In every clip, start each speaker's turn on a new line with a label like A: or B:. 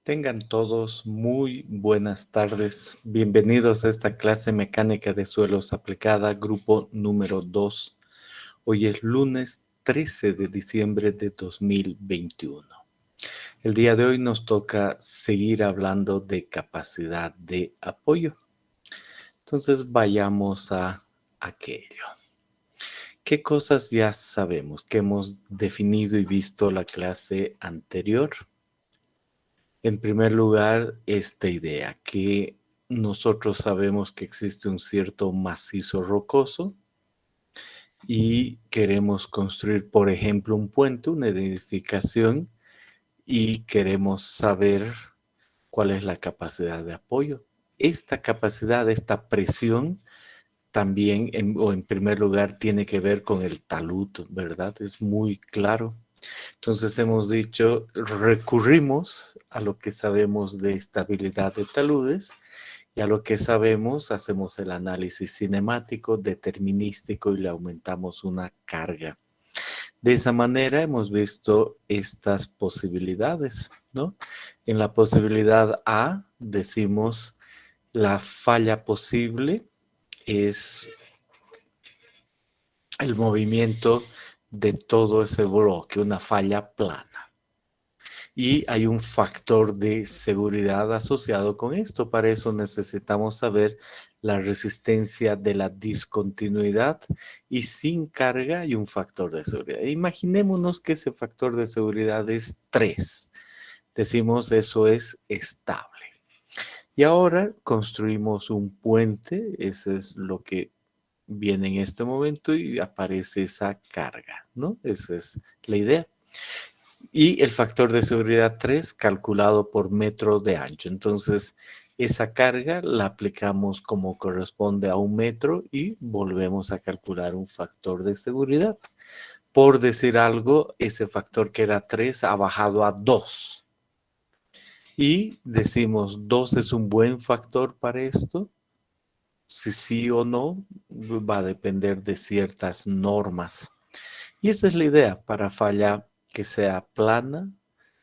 A: Tengan todos muy buenas tardes. Bienvenidos a esta clase mecánica de suelos aplicada, grupo número 2. Hoy es lunes 13 de diciembre de 2021. El día de hoy nos toca seguir hablando de capacidad de apoyo. Entonces vayamos a aquello. ¿Qué cosas ya sabemos que hemos definido y visto la clase anterior? En primer lugar, esta idea que nosotros sabemos que existe un cierto macizo rocoso y queremos construir, por ejemplo, un puente, una edificación, y queremos saber cuál es la capacidad de apoyo. Esta capacidad, esta presión, también, en primer lugar, tiene que ver con el talud, ¿verdad? Es muy claro. Entonces hemos dicho, recurrimos a lo que sabemos de estabilidad de taludes y a lo que sabemos hacemos el análisis cinemático, determinístico y le aumentamos una carga. De esa manera hemos visto estas posibilidades, ¿no? En la posibilidad A decimos la falla posible es el movimiento de todo ese bloque, una falla plana. Y hay un factor de seguridad asociado con esto. Para eso necesitamos saber la resistencia de la discontinuidad y sin carga hay un factor de seguridad. Imaginémonos que ese factor de seguridad es 3. Decimos eso es estable. Y ahora construimos un puente, eso es lo que viene en este momento y aparece esa carga, ¿no? Esa es la idea. Y el factor de seguridad 3 calculado por metro de ancho. Entonces, esa carga la aplicamos como corresponde a 1 metro y volvemos a calcular un factor de seguridad. Por decir algo, ese factor que era 3 ha bajado a 2. Y decimos, 2 es un buen factor para esto. Si sí o no, va a depender de ciertas normas. Y esa es la idea para falla que sea plana.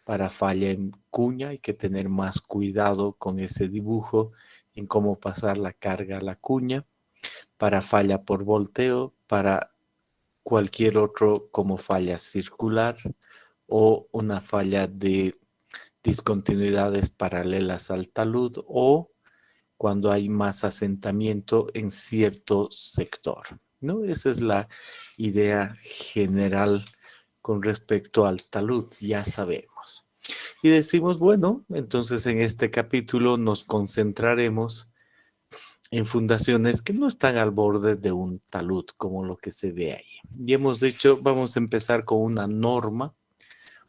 A: Para falla en cuña hay que tener más cuidado con ese dibujo en cómo pasar la carga a la cuña. Para falla por volteo, para cualquier otro como falla circular o una falla de discontinuidades paralelas al talud o cuando hay más asentamiento en cierto sector, ¿no? Esa es la idea general con respecto al talud, ya sabemos. Y decimos, bueno, entonces en este capítulo nos concentraremos en fundaciones que no están al borde de un talud, como lo que se ve ahí. Y hemos dicho, vamos a empezar con una norma,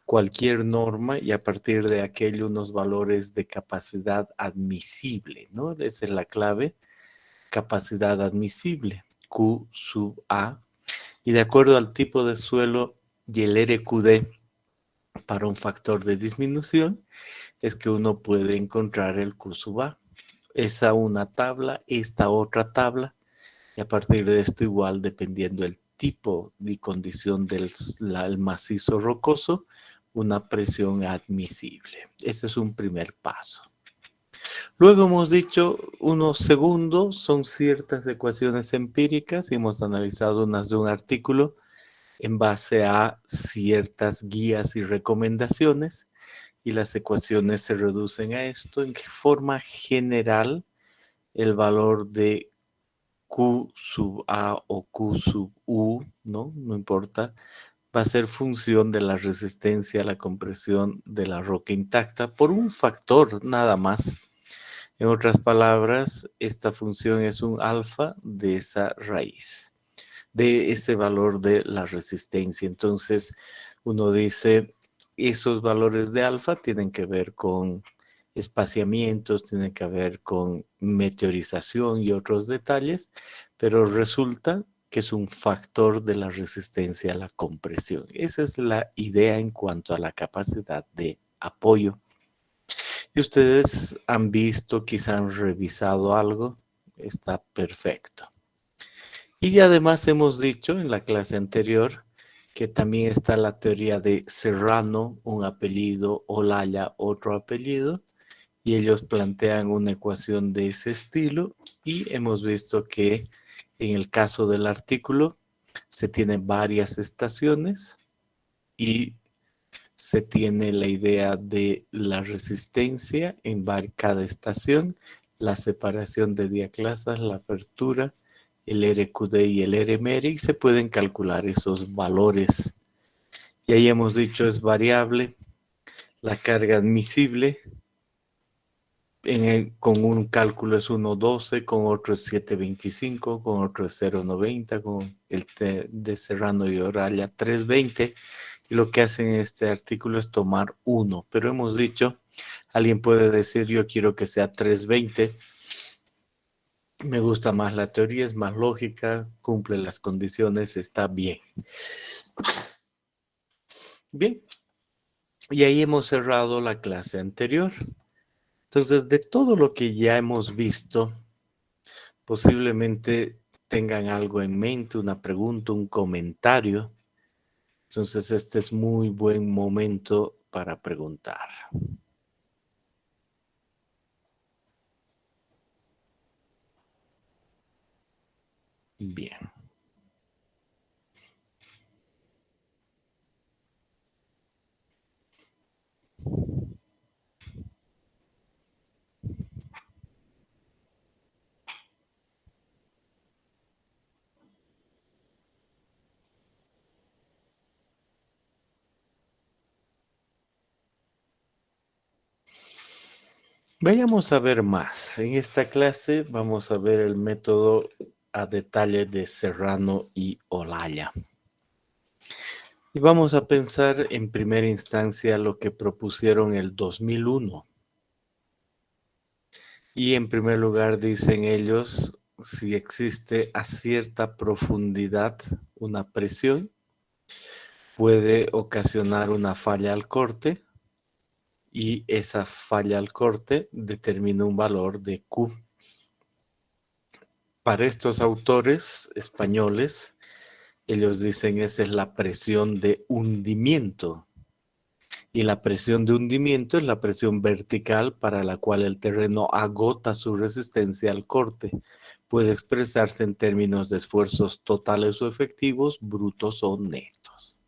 A: cualquier norma, y a partir de aquello unos valores de capacidad admisible, ¿no? Esa es la clave, capacidad admisible, Q sub A, y de acuerdo al tipo de suelo y el RQD para un factor de disminución, es que uno puede encontrar el Q sub A. Esa una tabla, esta otra tabla, y a partir de esto igual, dependiendo del tipo y condición del macizo rocoso, una presión admisible. Ese es un primer paso. Luego hemos dicho unos segundos, son ciertas ecuaciones empíricas y hemos analizado unas de un artículo en base a ciertas guías y recomendaciones y las ecuaciones se reducen a esto. En forma general, el valor de Q sub A o Q sub U, ¿no? No importa, va a ser función de la resistencia a la compresión de la roca intacta por un factor nada más. En otras palabras, esta función es un alfa de esa raíz, de ese valor de la resistencia. Entonces, uno dice, esos valores de alfa tienen que ver con espaciamientos, tienen que ver con meteorización y otros detalles, pero resulta que es un factor de la resistencia a la compresión. Esa es la idea en cuanto a la capacidad de apoyo. Y ustedes han visto, quizá han revisado algo, está perfecto. Y además hemos dicho en la clase anterior que también está la teoría de Serrano, un apellido, Olaya, otro apellido, y ellos plantean una ecuación de ese estilo, y hemos visto que en el caso del artículo se tienen varias estaciones y se tiene la idea de la resistencia en cada estación, la separación de diaclasas, la apertura, el RQD y el RMR, y se pueden calcular esos valores. Y ahí hemos dicho es variable, la carga admisible, con un cálculo es 1.12, con otro es 7.25, con otro es 0.90, con el de Serrano y Oralla 3.20. Y lo que hacen en este artículo es tomar 1. Pero hemos dicho, alguien puede decir yo quiero que sea 3.20. Me gusta más la teoría, es más lógica, cumple las condiciones, está bien. Bien. Y ahí hemos cerrado la clase anterior. Entonces, de todo lo que ya hemos visto, posiblemente tengan algo en mente, una pregunta, un comentario. Entonces, este es muy buen momento para preguntar. Bien. Vayamos a ver más. En esta clase vamos a ver el método a detalle de Serrano y Olaya. Y vamos a pensar en primera instancia lo que propusieron el 2001. Y en primer lugar dicen ellos, si existe a cierta profundidad una presión, puede ocasionar una falla al corte, y esa falla al corte determina un valor de Q. Para estos autores españoles, ellos dicen esa es la presión de hundimiento. Y la presión de hundimiento es la presión vertical para la cual el terreno agota su resistencia al corte. Puede expresarse en términos de esfuerzos totales o efectivos, brutos o netos.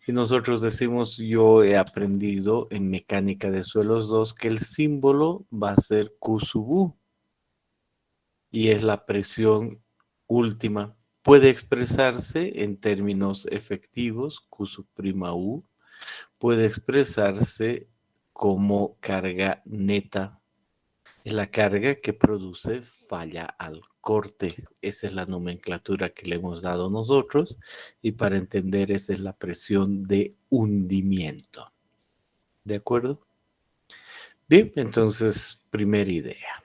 A: Y nosotros decimos, yo he aprendido en mecánica de suelos 2 que el símbolo va a ser Q sub U. Y es la presión última. Puede expresarse en términos efectivos, Q sub prima U. Puede expresarse como carga neta. Es la carga que produce falla al corte. Esa es la nomenclatura que le hemos dado nosotros. Y para entender, esa es la presión de hundimiento. ¿De acuerdo? Bien, entonces, primera idea.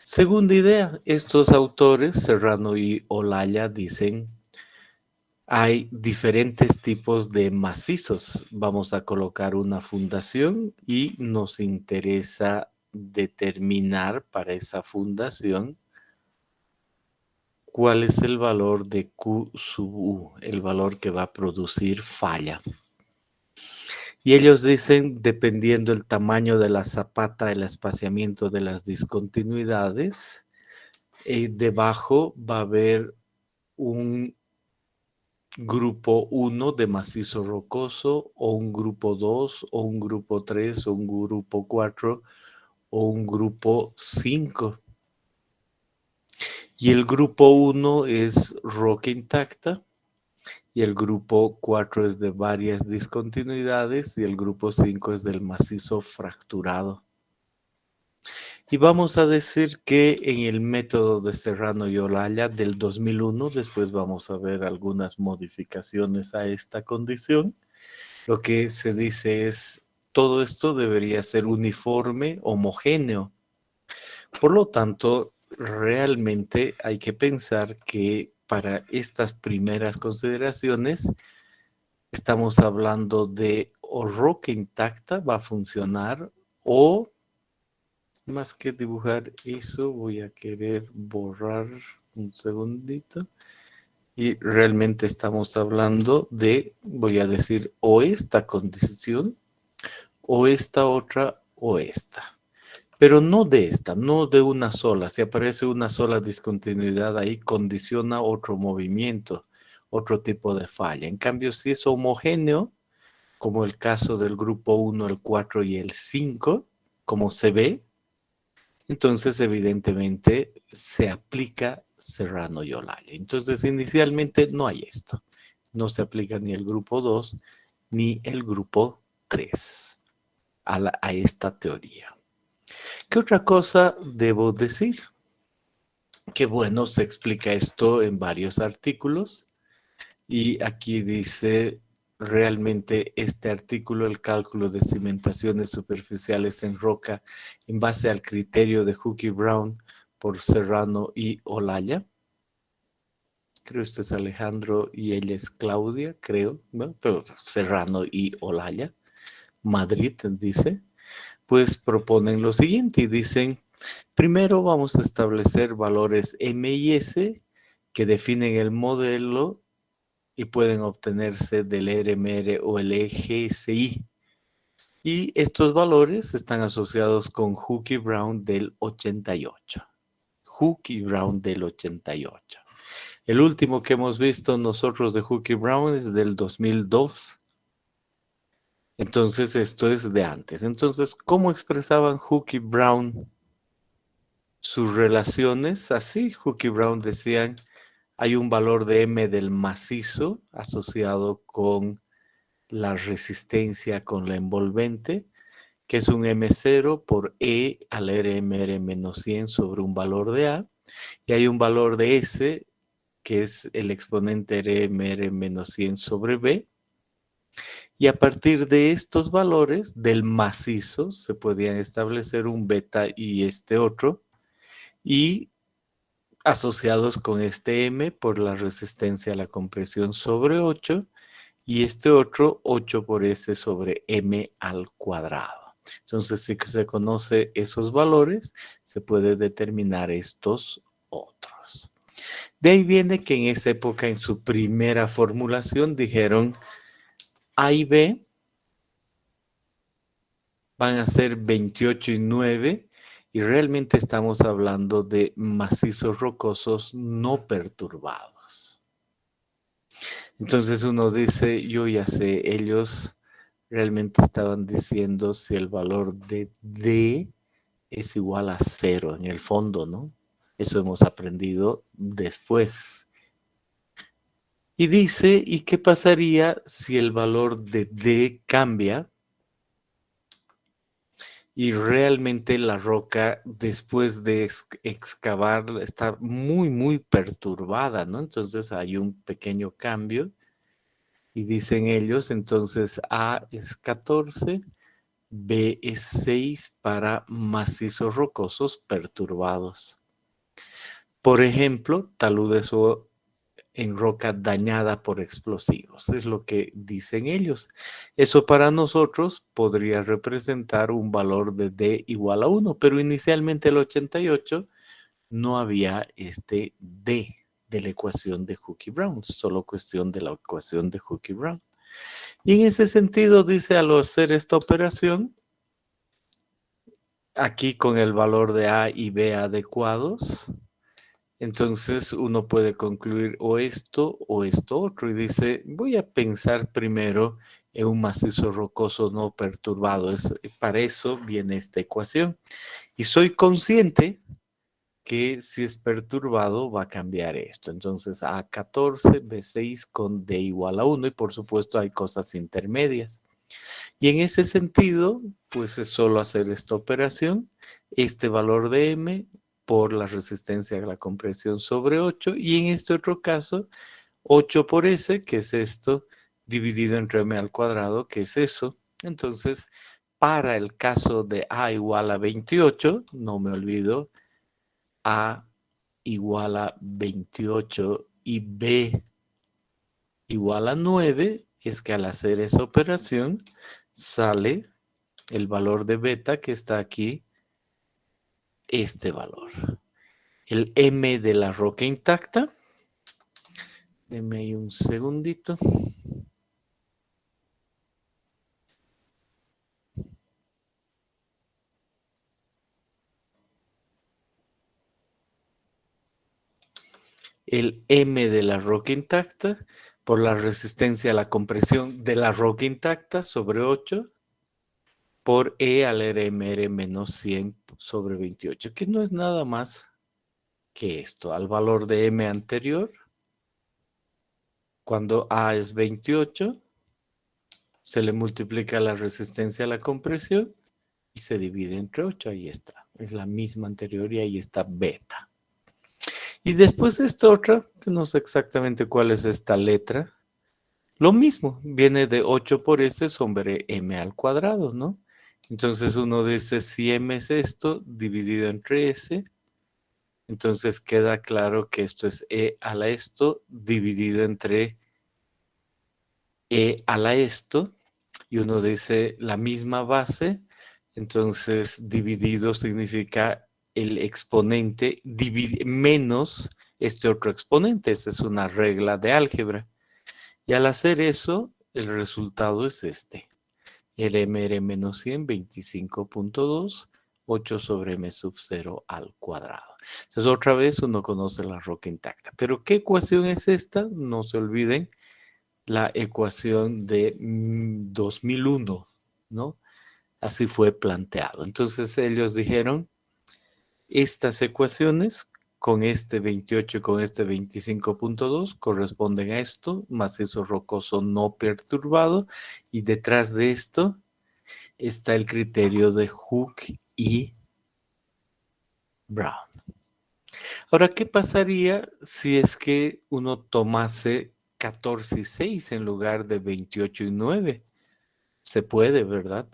A: Segunda idea, estos autores, Serrano y Olaya, dicen, hay diferentes tipos de macizos. Vamos a colocar una fundación y nos interesa determinar para esa fundación cuál es el valor de Q sub U, el valor que va a producir falla. Y ellos dicen, dependiendo el tamaño de la zapata, el espaciamiento de las discontinuidades, debajo va a haber un grupo 1 de macizo rocoso, o un grupo 2, o un grupo 3, o un grupo 4, o un grupo 5. Y el grupo 1 es roca intacta, y el grupo 4 es de varias discontinuidades, y el grupo 5 es del macizo fracturado. Y vamos a decir que en el método de Serrano y Olaya del 2001, después vamos a ver algunas modificaciones a esta condición, lo que se dice es, todo esto debería ser uniforme, homogéneo. Por lo tanto, realmente hay que pensar que para estas primeras consideraciones, estamos hablando de o roca intacta va a funcionar, o más que dibujar eso, voy a querer borrar un segundito. Y realmente estamos hablando de, voy a decir, o esta condición, o esta otra, o esta. Pero no de esta, no de una sola. Si aparece una sola discontinuidad ahí, condiciona otro movimiento, otro tipo de falla. En cambio, si es homogéneo, como el caso del grupo 1, el 4 y el 5, como se ve, entonces evidentemente se aplica Serrano y Olaya. Entonces inicialmente no hay esto. No se aplica ni el grupo 2 ni el grupo 3 a esta teoría. ¿Qué otra cosa debo decir? Que bueno, se explica esto en varios artículos y aquí dice realmente este artículo, el cálculo de cimentaciones superficiales en roca en base al criterio de Hooke y Brown por Serrano y Olaya. Creo que este es Alejandro y ella es Claudia, creo, ¿no? Pero Serrano y Olaya, Madrid, dice. Pues proponen lo siguiente y dicen, primero vamos a establecer valores M y S que definen el modelo y pueden obtenerse del RMR o el EGSI. Y estos valores están asociados con Hooke y Brown del 88. Hooke y Brown del 88. El último que hemos visto nosotros de Hooke y Brown es del 2002. Entonces esto es de antes. Entonces, ¿cómo expresaban Hooke y Brown sus relaciones? Así, Hooke y Brown decían, hay un valor de M del macizo asociado con la resistencia con la envolvente, que es un M0 por E al RMR menos 100 sobre un valor de A, y hay un valor de S, que es el exponente RMR menos 100 sobre B, y a partir de estos valores del macizo se podían establecer un beta y este otro, y asociados con este M por la resistencia a la compresión sobre 8, y este otro 8 por S sobre M al cuadrado. Entonces, si se conoce esos valores, se puede determinar estos otros. De ahí viene que en esa época, en su primera formulación, dijeron A y B van a ser 28 y 9, y realmente estamos hablando de macizos rocosos no perturbados. Entonces uno dice, yo ya sé, ellos realmente estaban diciendo si el valor de D es igual a 0 en el fondo, ¿no? Eso hemos aprendido después. Y dice, ¿y qué pasaría si el valor de D cambia y realmente la roca después de excavar está muy, muy perturbada, ¿no? Entonces hay un pequeño cambio y dicen ellos, entonces A es 14, B es 6 para macizos rocosos perturbados. Por ejemplo, taludes en roca dañada por explosivos, es lo que dicen ellos. Eso para nosotros podría representar un valor de D igual a 1, pero inicialmente el 88 no había este D de la ecuación de Hooke y Brown, solo cuestión de la ecuación de Hooke y Brown. Y en ese sentido, dice, al hacer esta operación, aquí con el valor de A y B adecuados, entonces uno puede concluir o esto otro. Y dice, voy a pensar primero en un macizo rocoso no perturbado. Para eso viene esta ecuación. Y soy consciente que si es perturbado va a cambiar esto. Entonces A14, B6 con D igual a 1, y por supuesto hay cosas intermedias. Y en ese sentido, pues es solo hacer esta operación, este valor de M por la resistencia a la compresión sobre 8, y en este otro caso, 8 por S, que es esto, dividido entre M al cuadrado, que es eso. Entonces, para el caso de A igual a 28, no me olvido, A igual a 28 y B igual a 9, es que al hacer esa operación sale el valor de beta que está aquí, este valor. El M de la roca intacta Deme ahí un segundito. El M de la roca intacta por la resistencia a la compresión de la roca intacta sobre 8 por E al RMR menos 100 sobre 28, que no es nada más que esto, al valor de M anterior, cuando A es 28, se le multiplica la resistencia a la compresión y se divide entre 8, ahí está, es la misma anterior y ahí está beta. Y después esta otra, que no sé exactamente cuál es esta letra, lo mismo, viene de 8 por S sobre M al cuadrado, ¿no? Entonces uno dice, si M es esto, dividido entre S, entonces queda claro que esto es E a la esto, dividido entre E a la esto, y uno dice la misma base, entonces dividido significa el exponente menos este otro exponente, esa es una regla de álgebra. Y al hacer eso, el resultado es este. RMR menos 100, 25.2, 8 sobre M sub 0 al cuadrado. Entonces otra vez uno conoce la roca intacta. Pero ¿qué ecuación es esta? No se olviden la ecuación de 2001, ¿no? Así fue planteado. Entonces ellos dijeron, estas ecuaciones con este 28 y con este 25.2 corresponden a esto, macizo rocoso no perturbado, y detrás de esto está el criterio de Hooke y Brown. Ahora, ¿qué pasaría si es que uno tomase 14 y 6 en lugar de 28 y 9? Se puede, ¿verdad?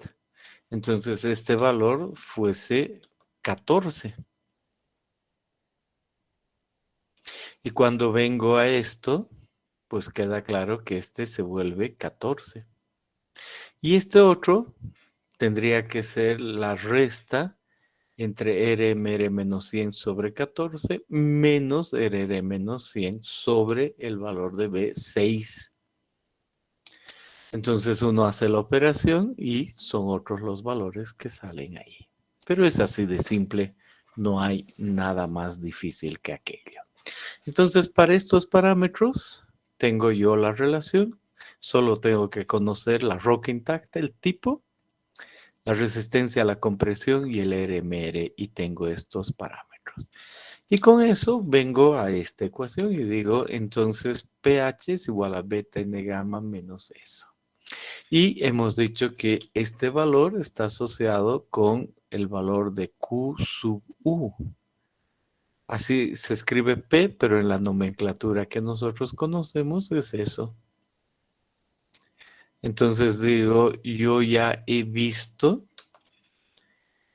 A: Entonces este valor fuese 14. Y cuando vengo a esto, pues queda claro que este se vuelve 14. Y este otro tendría que ser la resta entre RMR menos 100 sobre 14 menos RR menos 100 sobre el valor de B, 6. Entonces uno hace la operación y son otros los valores que salen ahí. Pero es así de simple, no hay nada más difícil que aquello. Entonces para estos parámetros tengo yo la relación, solo tengo que conocer la roca intacta, el tipo, la resistencia a la compresión y el RMR y tengo estos parámetros. Y con eso vengo a esta ecuación y digo, entonces pH es igual a beta n gamma menos eso. Y hemos dicho que este valor está asociado con el valor de Q sub U. Así se escribe P, pero en la nomenclatura que nosotros conocemos es eso. Entonces digo, yo ya he visto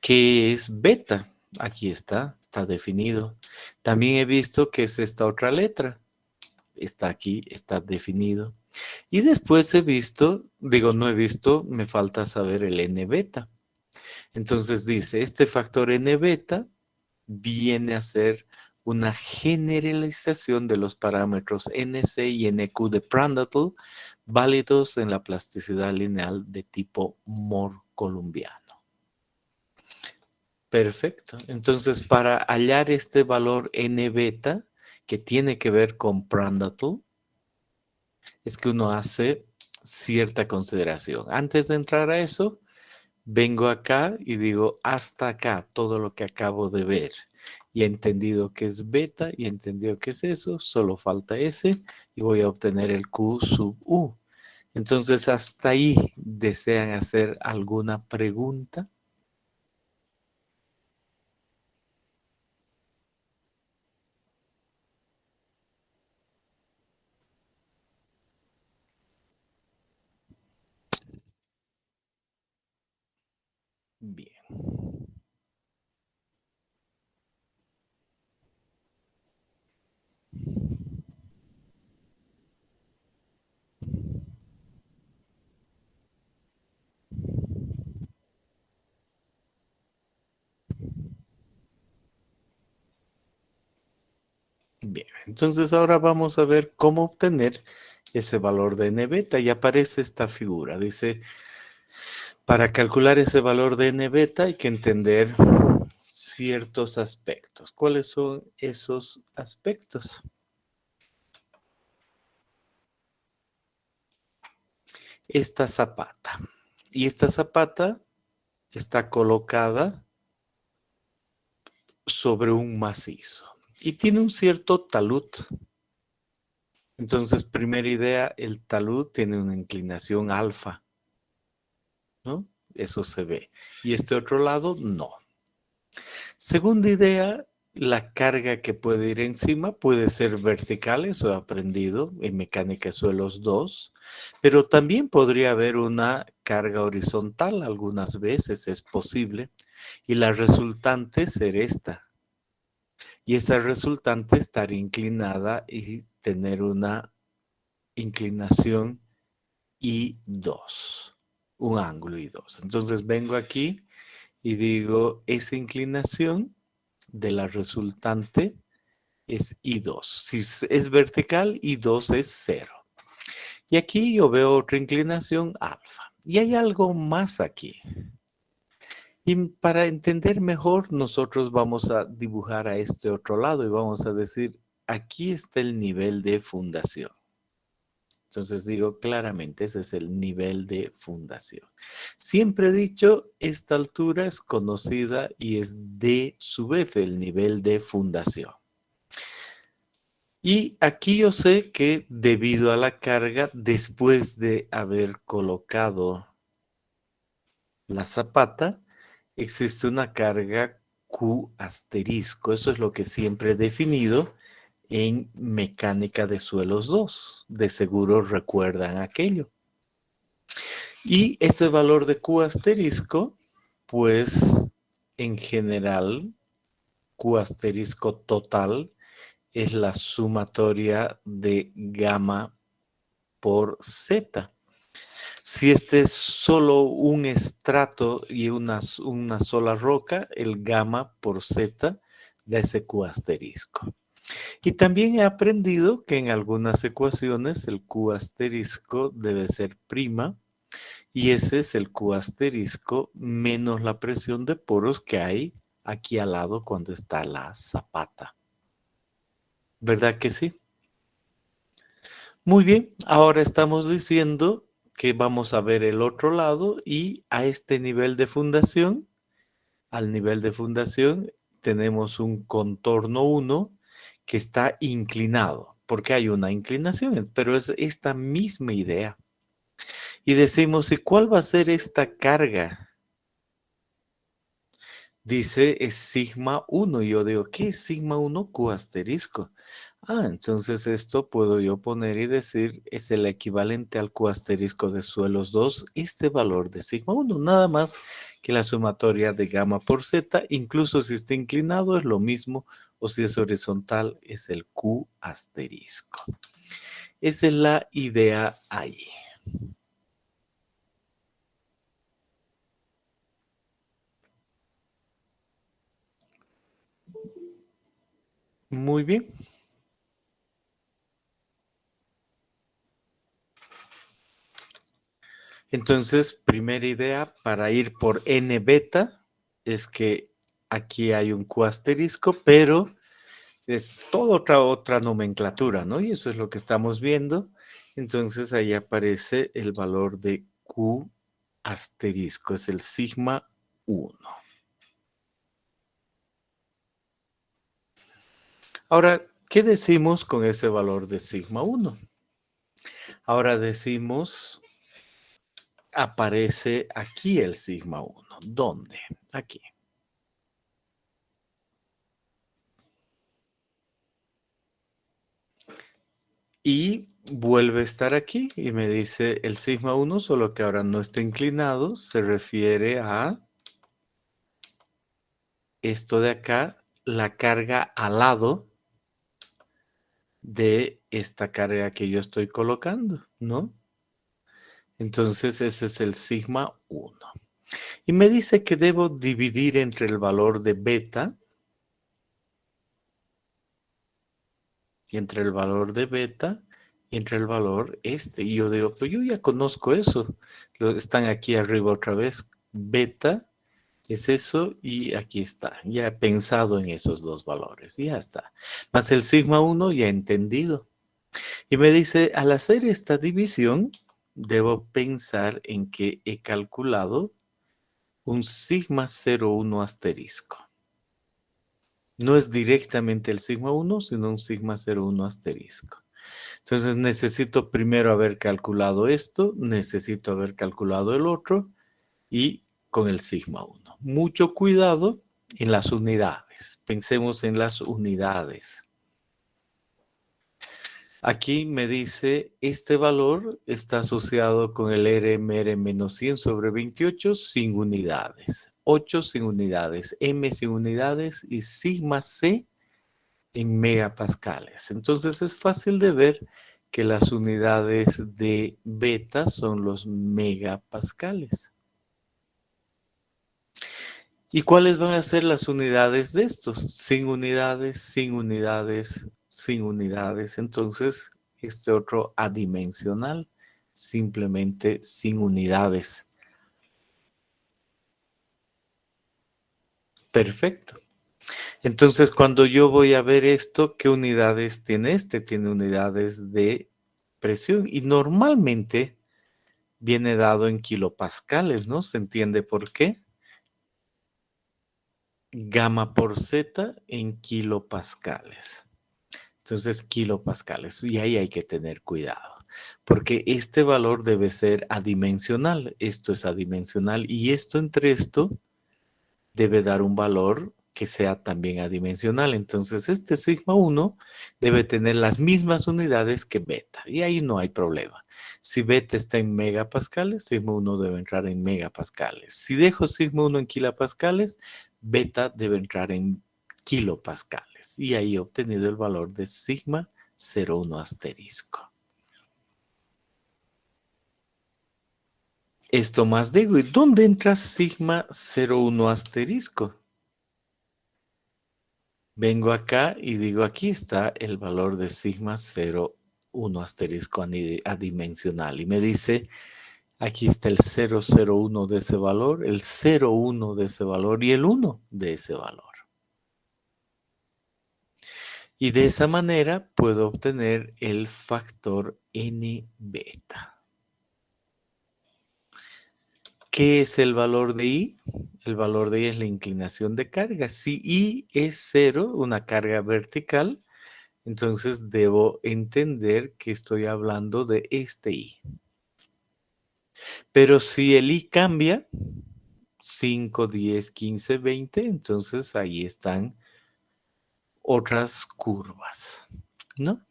A: qué es beta. Aquí está definido. También he visto que es esta otra letra. Está aquí, está definido. Y después he visto, digo, no he visto, me falta saber el N beta. Entonces dice, este factor N beta viene a ser una generalización de los parámetros NC y NQ de Prandtl válidos en la plasticidad lineal de tipo Mohr-Columbiano. Perfecto. Entonces, para hallar este valor N beta, que tiene que ver con Prandtl, es que uno hace cierta consideración. Antes de entrar a eso, vengo acá y digo, hasta acá, todo lo que acabo de ver. Y he entendido que es beta y he entendido que es eso, solo falta ese y voy a obtener el Q sub U. Entonces, hasta ahí, ¿desean hacer alguna pregunta? Bien. Bien, entonces ahora vamos a ver cómo obtener ese valor de n beta y aparece esta figura. Dice, para calcular ese valor de n beta hay que entender ciertos aspectos. ¿Cuáles son esos aspectos? Esta zapata. Y esta zapata está colocada sobre un macizo y tiene un cierto talud. Entonces, primera idea, el talud tiene una inclinación alfa, ¿no? Eso se ve. Y este otro lado, no. Segunda idea, la carga que puede ir encima puede ser vertical, eso he aprendido en mecánica de suelos 2, pero también podría haber una carga horizontal, algunas veces es posible, y la resultante ser esta. Y esa resultante estar inclinada y tener una inclinación I2, un ángulo I2. Entonces vengo aquí y digo, esa inclinación de la resultante es I2. Si es vertical, I2 es 0. Y aquí yo veo otra inclinación alfa. Y hay algo más aquí. Y para entender mejor, nosotros vamos a dibujar a este otro lado y vamos a decir, aquí está el nivel de fundación. Entonces digo claramente, ese es el nivel de fundación. Siempre he dicho, esta altura es conocida y es D sub F, el nivel de fundación. Y aquí yo sé que debido a la carga, después de haber colocado la zapata, existe una carga Q asterisco. Eso es lo que siempre he definido en mecánica de suelos 2. De seguro recuerdan aquello. Y ese valor de Q asterisco, pues en general, Q asterisco total es la sumatoria de gamma por Z. Si este es solo un estrato y una sola roca, el gamma por Z da ese Q asterisco. Y también he aprendido que en algunas ecuaciones el Q asterisco debe ser prima y ese es el Q asterisco menos la presión de poros que hay aquí al lado cuando está la zapata. ¿Verdad que sí? Muy bien, ahora estamos diciendo que vamos a ver el otro lado y a este nivel de fundación, al nivel de fundación tenemos un contorno 1 que está inclinado, porque hay una inclinación, pero es esta misma idea. Y decimos, ¿y cuál va a ser esta carga? Dice es sigma 1. Y yo digo, ¿qué es sigma 1? Q asterisco. Entonces esto puedo yo poner y decir es el equivalente al Q asterisco de suelos 2, este valor de sigma 1, nada más que la sumatoria de gamma por Z, incluso si está inclinado es lo mismo, o si es horizontal es el Q asterisco. Esa es la idea ahí. Muy bien. Entonces, primera idea para ir por n beta es que aquí hay un Q asterisco, pero es toda otra nomenclatura, ¿no? Y eso es lo que estamos viendo. Entonces ahí aparece el valor de Q asterisco, es el sigma 1. Ahora, ¿qué decimos con ese valor de sigma 1? Ahora decimos, aparece aquí el sigma 1. ¿Dónde? Aquí. Y vuelve a estar aquí y me dice el sigma 1, solo que ahora no está inclinado, se refiere a esto de acá, la carga al lado de esta carga que yo estoy colocando, ¿no? Entonces ese es el sigma 1. Y me dice que debo dividir entre el valor de beta y entre el valor de beta y entre el valor este. Y yo digo, pero yo ya conozco eso. Están aquí arriba otra vez. Beta es eso y aquí está. Ya he pensado en esos dos valores. Y ya está. Más el sigma 1 ya he entendido. Y me dice, al hacer esta división, debo pensar en que he calculado un sigma 0,1 asterisco. No es directamente el sigma 1, sino un sigma 0,1 asterisco. Entonces necesito primero haber calculado esto, necesito haber calculado el otro y con el sigma 1. Mucho cuidado en las unidades. Pensemos en las unidades. Aquí me dice, este valor está asociado con el RMR menos 100 sobre 28 sin unidades. 8 sin unidades, M sin unidades y sigma C en megapascales. Entonces es fácil de ver que las unidades de beta son los megapascales. ¿Y cuáles van a ser las unidades de estos? Sin unidades, sin unidades, sin unidades. Entonces, este otro adimensional, simplemente sin unidades. Perfecto. Entonces, cuando yo voy a ver esto, ¿qué unidades tiene este? Tiene unidades de presión y normalmente viene dado en kilopascales, ¿no? ¿Se entiende por qué? Gamma por Z en kilopascales. Entonces, kilopascales. Y ahí hay que tener cuidado, porque este valor debe ser adimensional. Esto es adimensional y esto entre esto debe dar un valor que sea también adimensional. Entonces, este sigma 1 debe tener las mismas unidades que beta. Y ahí no hay problema. Si beta está en megapascales, sigma 1 debe entrar en megapascales. Si dejo sigma 1 en kilopascales, beta debe entrar en kilopascales. Y ahí he obtenido el valor de sigma 0,1 asterisco. Esto más digo, ¿y dónde entra sigma 0,1 asterisco? Vengo acá y digo, aquí está el valor de sigma 0,1 asterisco adimensional. Y me dice, aquí está el 0,01 de ese valor, el 0,1 de ese valor y el 1 de ese valor. Y de esa manera puedo obtener el factor N beta. ¿Qué es el valor de I? El valor de I es la inclinación de carga. Si I es 0, una carga vertical, entonces debo entender que estoy hablando de este I. Pero si el I cambia, 5, 10, 15, 20, entonces ahí están otras curvas, ¿no?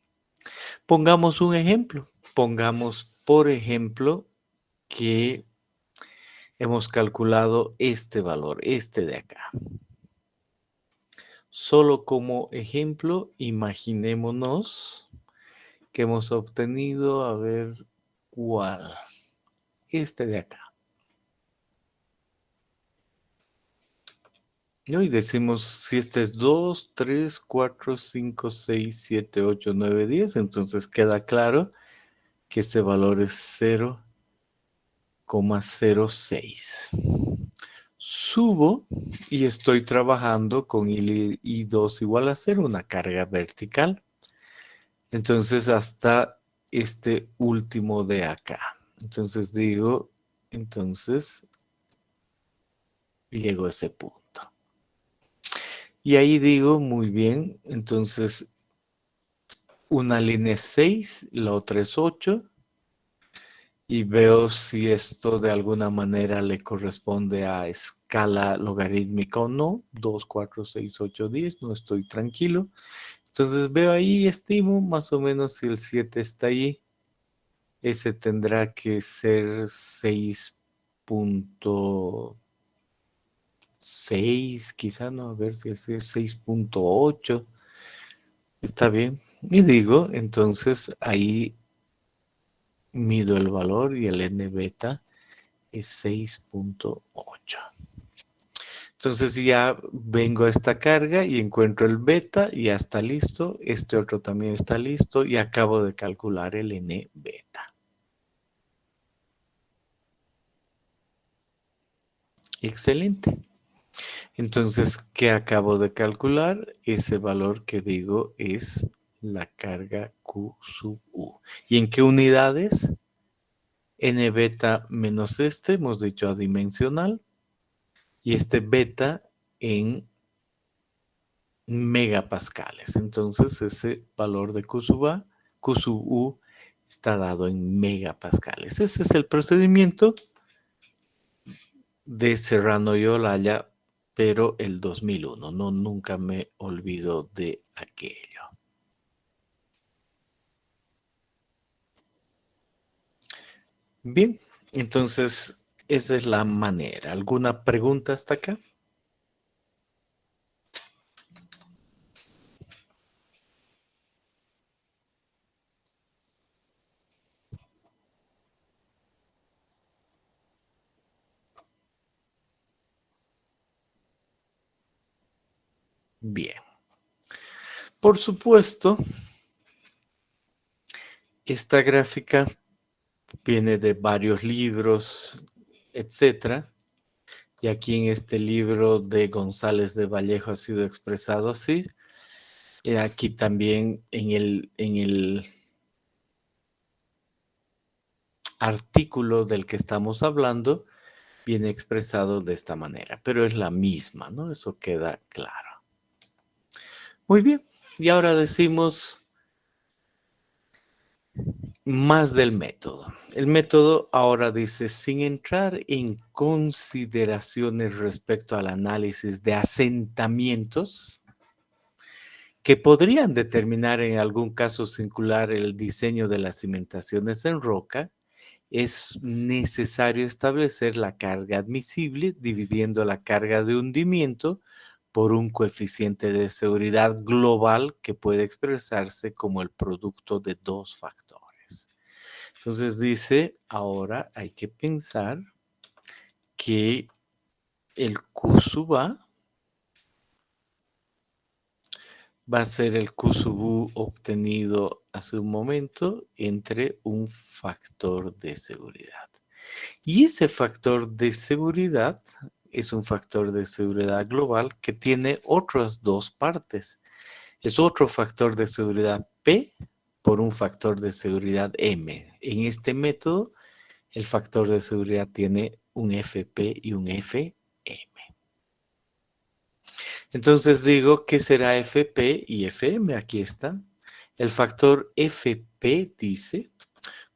A: Pongamos un ejemplo. Pongamos, por ejemplo, que hemos calculado este valor, este de acá. Solo como ejemplo, imaginémonos que hemos obtenido, a ver, ¿cuál? Este de acá. ¿No? Y decimos si este es 2, 3, 4, 5, 6, 7, 8, 9, 10, entonces queda claro que este valor es 0,06. Subo y estoy trabajando con I2 igual a 0, una carga vertical. Entonces hasta este último de acá. Entonces digo, entonces llego a ese punto. Y ahí digo, muy bien, entonces una línea es 6, la otra es 8. Y veo si esto de alguna manera le corresponde a escala logarítmica o no. 2, 4, 6, 8, 10. No estoy tranquilo. Entonces veo ahí, estimo más o menos si el 7 está ahí. Ese tendrá que ser 6,6, quizá, no, a ver si es 6,8. Está bien. Y digo, entonces ahí mido el valor y el N beta es 6,8. Entonces ya vengo a esta carga y encuentro el beta y ya está listo. Este otro también está listo y acabo de calcular el N beta. Excelente. Entonces, ¿qué acabo de calcular? Ese valor que digo es la carga Q sub U. ¿Y en qué unidades? N beta menos este, hemos dicho adimensional, y este beta en megapascales. Entonces, ese valor de Q sub A, Q sub U, está dado en megapascales. Ese es el procedimiento de Serrano y Olaya, pero el 2001. No, nunca me olvido de aquello. Bien, entonces esa es la manera. ¿Alguna pregunta hasta acá? Bien. Por supuesto, esta gráfica viene de varios libros, etcétera. Y aquí en este libro de González de Vallejo ha sido expresado así. Y aquí también en el artículo del que estamos hablando viene expresado de esta manera, pero es la misma, ¿no? Eso queda claro. Muy bien. Y ahora decimos más del método. El método ahora dice, sin entrar en consideraciones respecto al análisis de asentamientos que podrían determinar en algún caso singular el diseño de las cimentaciones en roca, es necesario establecer la carga admisible dividiendo la carga de hundimiento por un coeficiente de seguridad global que puede expresarse como el producto de dos factores. Entonces dice, ahora hay que pensar que el Q sub A va a ser el Q sub U obtenido hace un momento entre un factor de seguridad. Y ese factor de seguridad es un factor de seguridad global que tiene otras dos partes. Es otro factor de seguridad P por un factor de seguridad M. En este método, el factor de seguridad tiene un FP y un FM. Entonces digo, ¿qué será FP y FM? Aquí está. El factor FP dice,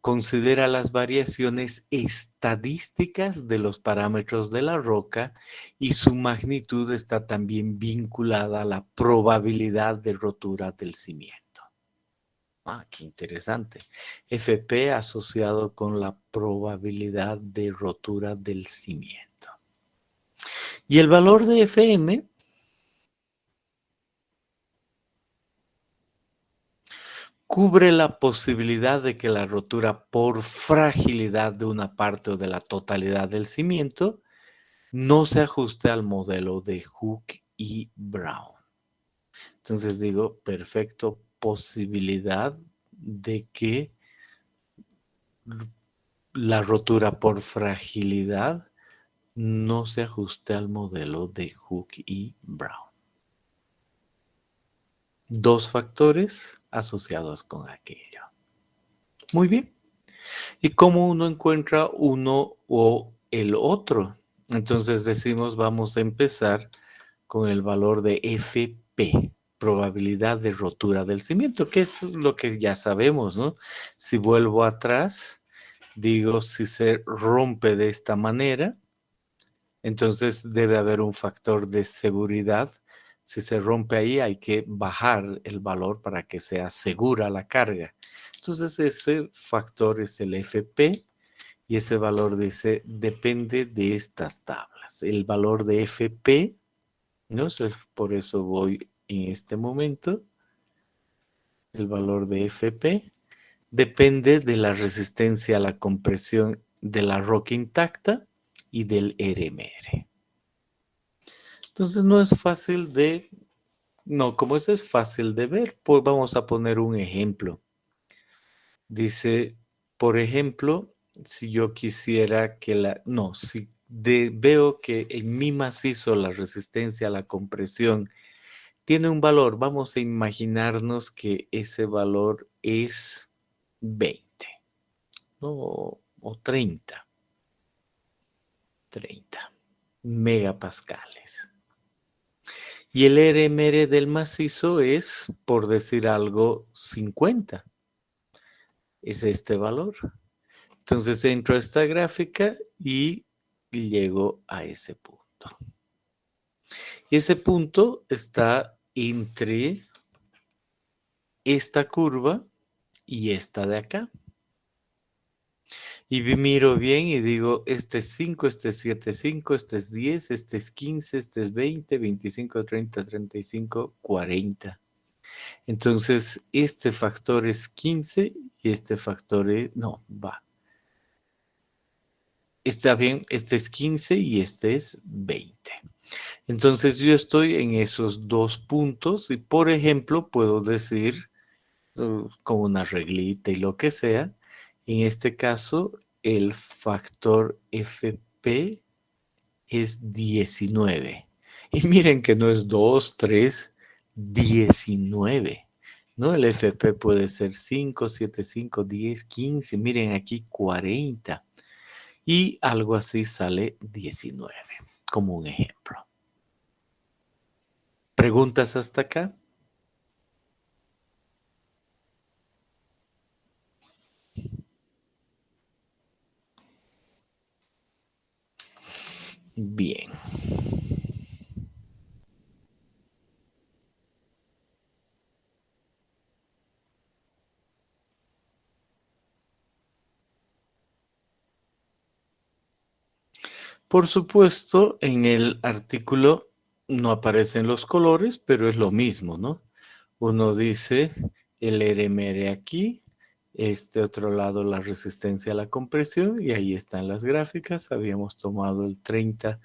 A: considera las variaciones estadísticas de los parámetros de la roca y su magnitud está también vinculada a la probabilidad de rotura del cimiento. Ah, qué interesante. FP asociado con la probabilidad de rotura del cimiento. Y el valor de FM cubre la posibilidad de que la rotura por fragilidad de una parte o de la totalidad del cimiento no se ajuste al modelo de Hooke y Brown. Entonces digo, perfecto, posibilidad de que la rotura por fragilidad no se ajuste al modelo de Hooke y Brown. Dos factores asociados con aquello. Muy bien. ¿Y cómo uno encuentra uno o el otro? Entonces decimos, vamos a empezar con el valor de FP, probabilidad de rotura del cimiento, que es lo que ya sabemos, ¿no? Si vuelvo atrás, digo, si se rompe de esta manera, entonces debe haber un factor de seguridad. Si se rompe ahí, hay que bajar el valor para que sea segura la carga. Entonces ese factor es el FP y ese valor dice, depende de estas tablas. El valor de FP, ¿no? Por eso voy en este momento. El valor de FP depende de la resistencia a la compresión de la roca intacta y del RMR. Entonces no es fácil de, no, como eso es fácil de ver, pues vamos a poner un ejemplo. Dice, por ejemplo, si yo quisiera que no, si veo que en mi macizo la resistencia a la compresión tiene un valor, vamos a imaginarnos que ese valor es 20, ¿no? O 30 megapascales. Y el RMR del macizo es, por decir algo, 50. Es este valor. Entonces entro a esta gráfica y llego a ese punto. Y ese punto está entre esta curva y esta de acá. Y miro bien y digo, este es 5, este es 7, 5, este es 10, este es 15, este es 20, 25, 30, 35, 40. Entonces, este factor es 15 y este factor es, no, va. Está bien, este es 15 y este es 20. Entonces, yo estoy en esos dos puntos y, por ejemplo, puedo decir con una reglita y lo que sea, en este caso, el factor FP es 19. Y miren que no es 2, 3, 19. ¿No? El FP puede ser 5, 7, 5, 10, 15. Miren aquí 40. Y algo así sale 19, como un ejemplo. ¿Preguntas hasta acá? Bien. Por supuesto, en el artículo no aparecen los colores, pero es lo mismo, ¿no? Uno dice el RMR aquí, este otro lado la resistencia a la compresión, y ahí están las gráficas. Habíamos tomado el 30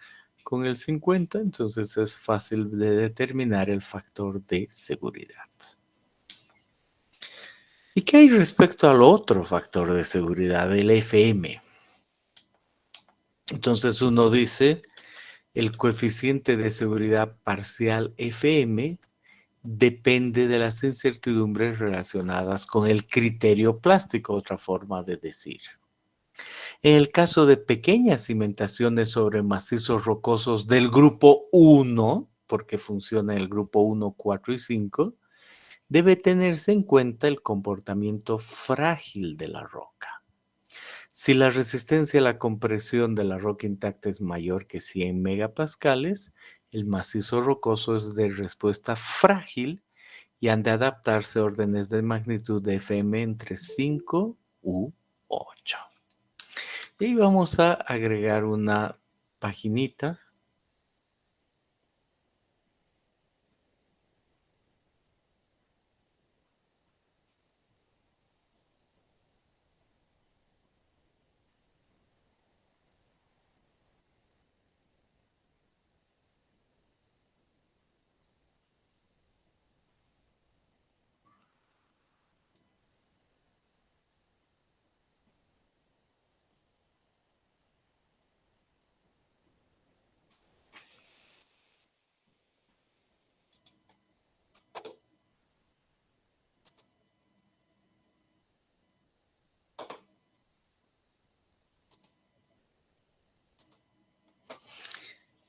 A: con el 50, entonces es fácil de determinar el factor de seguridad. ¿Y qué hay respecto al otro factor de seguridad, el FM? Entonces uno dice, el coeficiente de seguridad parcial FM depende de las incertidumbres relacionadas con el criterio plástico, otra forma de decir. En el caso de pequeñas cimentaciones sobre macizos rocosos del grupo 1, porque funciona el grupo 1, 4 y 5, debe tenerse en cuenta el comportamiento frágil de la roca. Si la resistencia a la compresión de la roca intacta es mayor que 100 megapascales, el macizo rocoso es de respuesta frágil y han de adaptarse órdenes de magnitud de FM entre 5 u 8. Y vamos a agregar una paginita.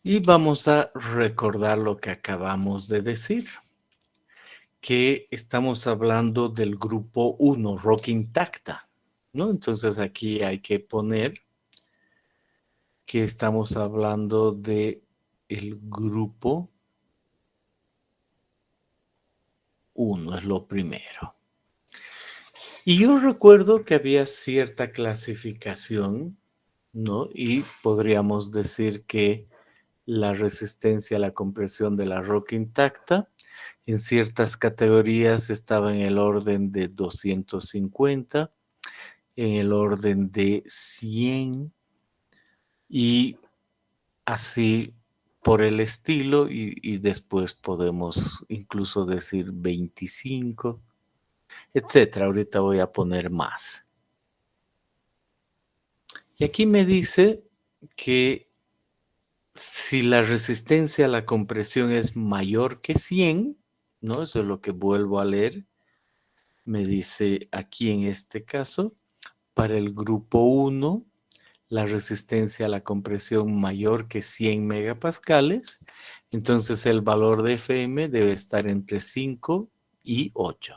A: Y vamos a recordar lo que acabamos de decir, que estamos hablando del grupo 1, roca intacta, ¿no? Entonces aquí hay que poner que estamos hablando de el grupo 1, es lo primero. Y yo recuerdo que había cierta clasificación, ¿no? Y podríamos decir que la resistencia a la compresión de la roca intacta en ciertas categorías estaba en el orden de 250, en el orden de 100 y así por el estilo y después podemos incluso decir 25, etcétera. Ahorita voy a poner más. Y aquí me dice que si la resistencia a la compresión es mayor que 100, ¿no? Eso es lo que vuelvo a leer. Me dice aquí en este caso, para el grupo 1, la resistencia a la compresión mayor que 100 megapascales, entonces el valor de FM debe estar entre 5 y 8.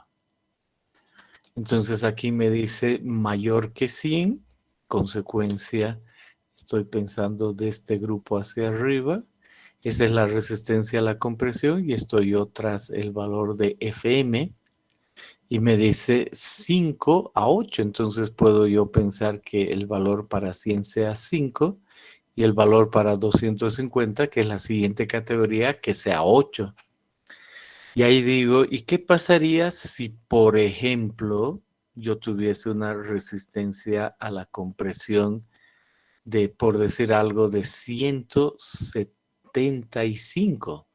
A: Entonces aquí me dice mayor que 100, consecuencia, estoy pensando de este grupo hacia arriba. Esa es la resistencia a la compresión y estoy yo tras el valor de FM y me dice 5 a 8. Entonces puedo yo pensar que el valor para 100 sea 5 y el valor para 250, que es la siguiente categoría, que sea 8. Y ahí digo, ¿y qué pasaría si, por ejemplo, yo tuviese una resistencia a la compresión de, por decir algo, de 175?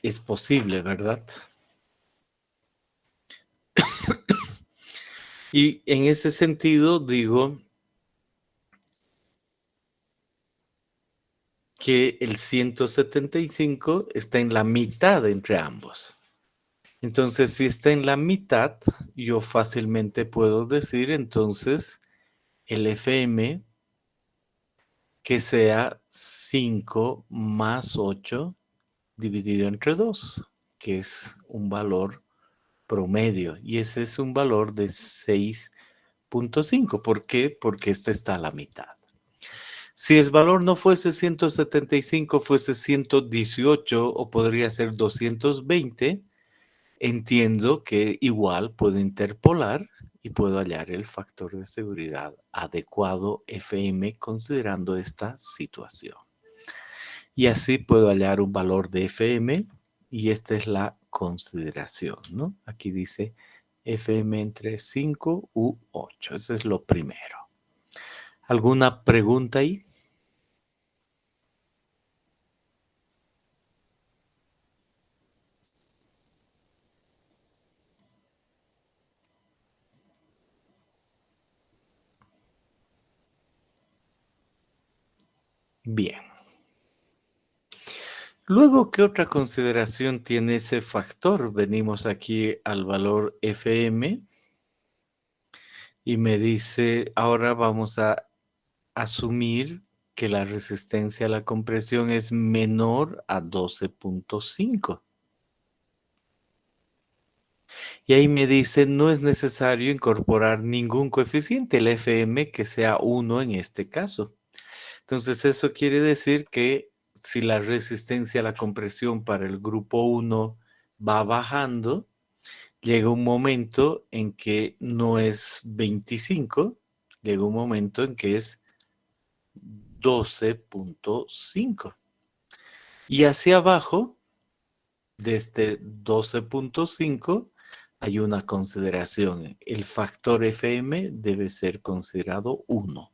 A: Es posible, ¿verdad? Y en ese sentido digo que el 175 está en la mitad entre ambos. Entonces, si está en la mitad, yo fácilmente puedo decir entonces el FM que sea 5 más 8 dividido entre 2, que es un valor promedio. Y ese es un valor de 6.5. ¿Por qué? Porque este está a la mitad. Si el valor no fuese 175, fuese 118 o podría ser 220, entiendo que igual puedo interpolar y puedo hallar el factor de seguridad adecuado FM considerando esta situación. Y así puedo hallar un valor de FM y esta es la consideración, ¿no? Aquí dice FM entre 5 u 8. Ese es lo primero. ¿Alguna pregunta ahí? Bien. Luego, ¿qué otra consideración tiene ese factor? Venimos aquí al valor FM y me dice, ahora vamos a asumir que la resistencia a la compresión es menor a 12.5. Y ahí me dice, no es necesario incorporar ningún coeficiente, el FM que sea 1 en este caso. Entonces, eso quiere decir que si la resistencia a la compresión para el grupo 1 va bajando, llega un momento en que no es 25, llega un momento en que es 12.5. Y hacia abajo, desde 12.5, hay una consideración. El factor FM debe ser considerado 1.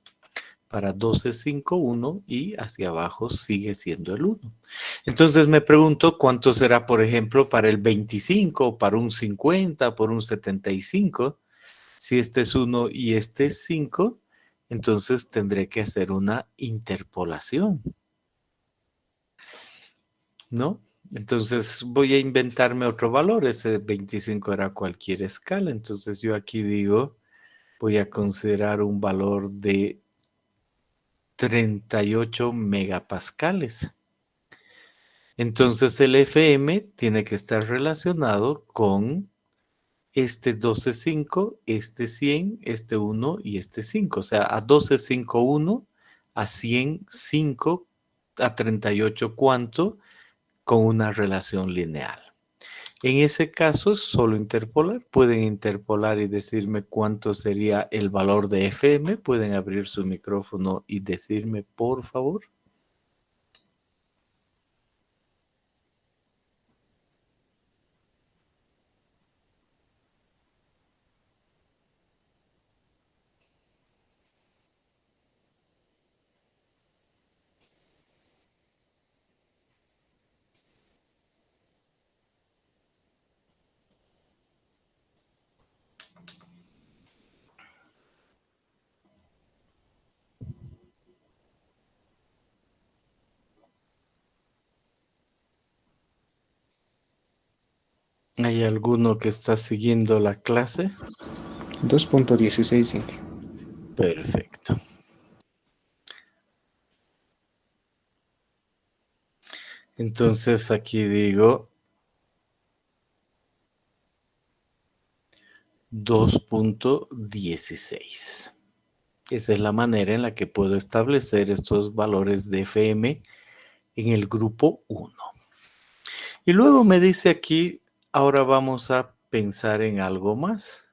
A: Para 12.5, 1 y hacia abajo sigue siendo el 1. Entonces me pregunto cuánto será, por ejemplo, para el 25, para un 50, por un 75. Si este es 1 y este es 5, entonces tendré que hacer una interpolación, ¿no? Entonces voy a inventarme otro valor. Ese 25 era cualquier escala. Entonces yo aquí digo, voy a considerar un valor de 38 megapascales. Entonces el FM tiene que estar relacionado con este 12.5, este 100, este 1 y este 5. O sea, a 12.5, 1, a 100, 5, a 38, ¿cuánto? Con una relación lineal. En ese caso, es solo interpolar. Pueden interpolar y decirme cuánto sería el valor de FM. Pueden abrir su micrófono y decirme, por favor. ¿Hay alguno que está siguiendo la clase?
B: 2.16 simple.
A: Perfecto. Entonces aquí digo 2.16. Esa es la manera en la que puedo establecer estos valores de FM en el grupo 1. Y luego me dice aquí, ahora vamos a pensar en algo más.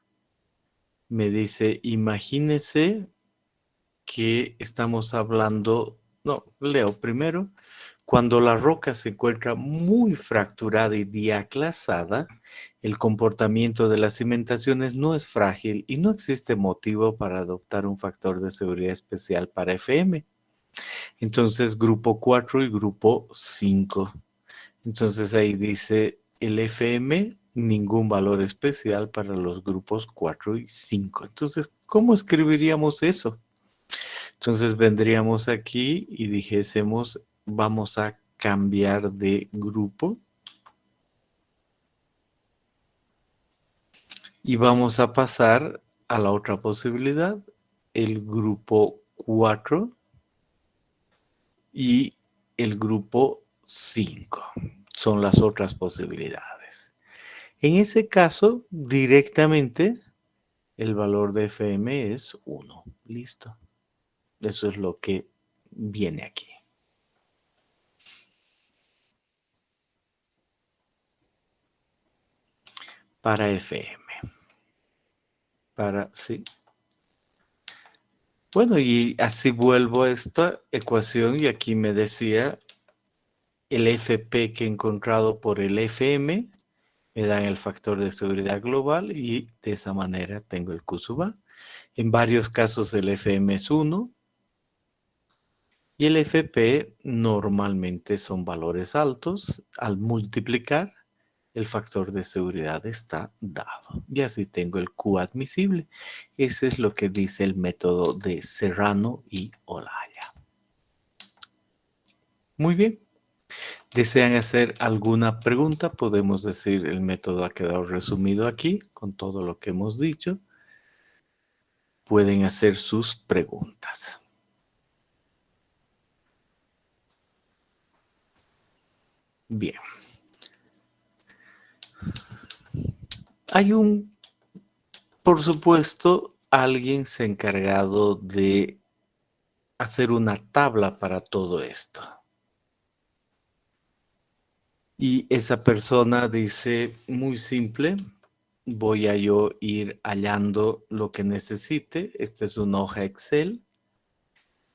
A: Me dice, imagínese que estamos hablando, no, leo primero, cuando la roca se encuentra muy fracturada y diaclasada, el comportamiento de las cimentaciones no es frágil y no existe motivo para adoptar un factor de seguridad especial para FM. Entonces, grupo 4 y grupo 5. Entonces ahí dice el FM, ningún valor especial para los grupos 4 y 5. Entonces, ¿cómo escribiríamos eso? Entonces vendríamos aquí y dijésemos, vamos a cambiar de grupo y vamos a pasar a la otra posibilidad, el grupo 4 y el grupo 5. Son las otras posibilidades. En ese caso, directamente, el valor de FM es 1. Listo. Eso es lo que viene aquí. Para FM. Sí. Bueno, y así vuelvo a esta ecuación y aquí me decía el FP que he encontrado por el FM, me dan el factor de seguridad global y de esa manera tengo el Q sub A. En varios casos el FM es 1 y el FP normalmente son valores altos. Al multiplicar, el factor de seguridad está dado. Y así tengo el Q admisible. Ese es lo que dice el método de Serrano y Olaya. Muy bien. ¿Desean hacer alguna pregunta? Podemos decir el método ha quedado resumido aquí con todo lo que hemos dicho. Pueden hacer sus preguntas. Bien. Hay por supuesto, alguien se ha encargado de hacer una tabla para todo esto. Y esa persona dice, muy simple, voy a yo ir hallando lo que necesite. Esta es una hoja Excel.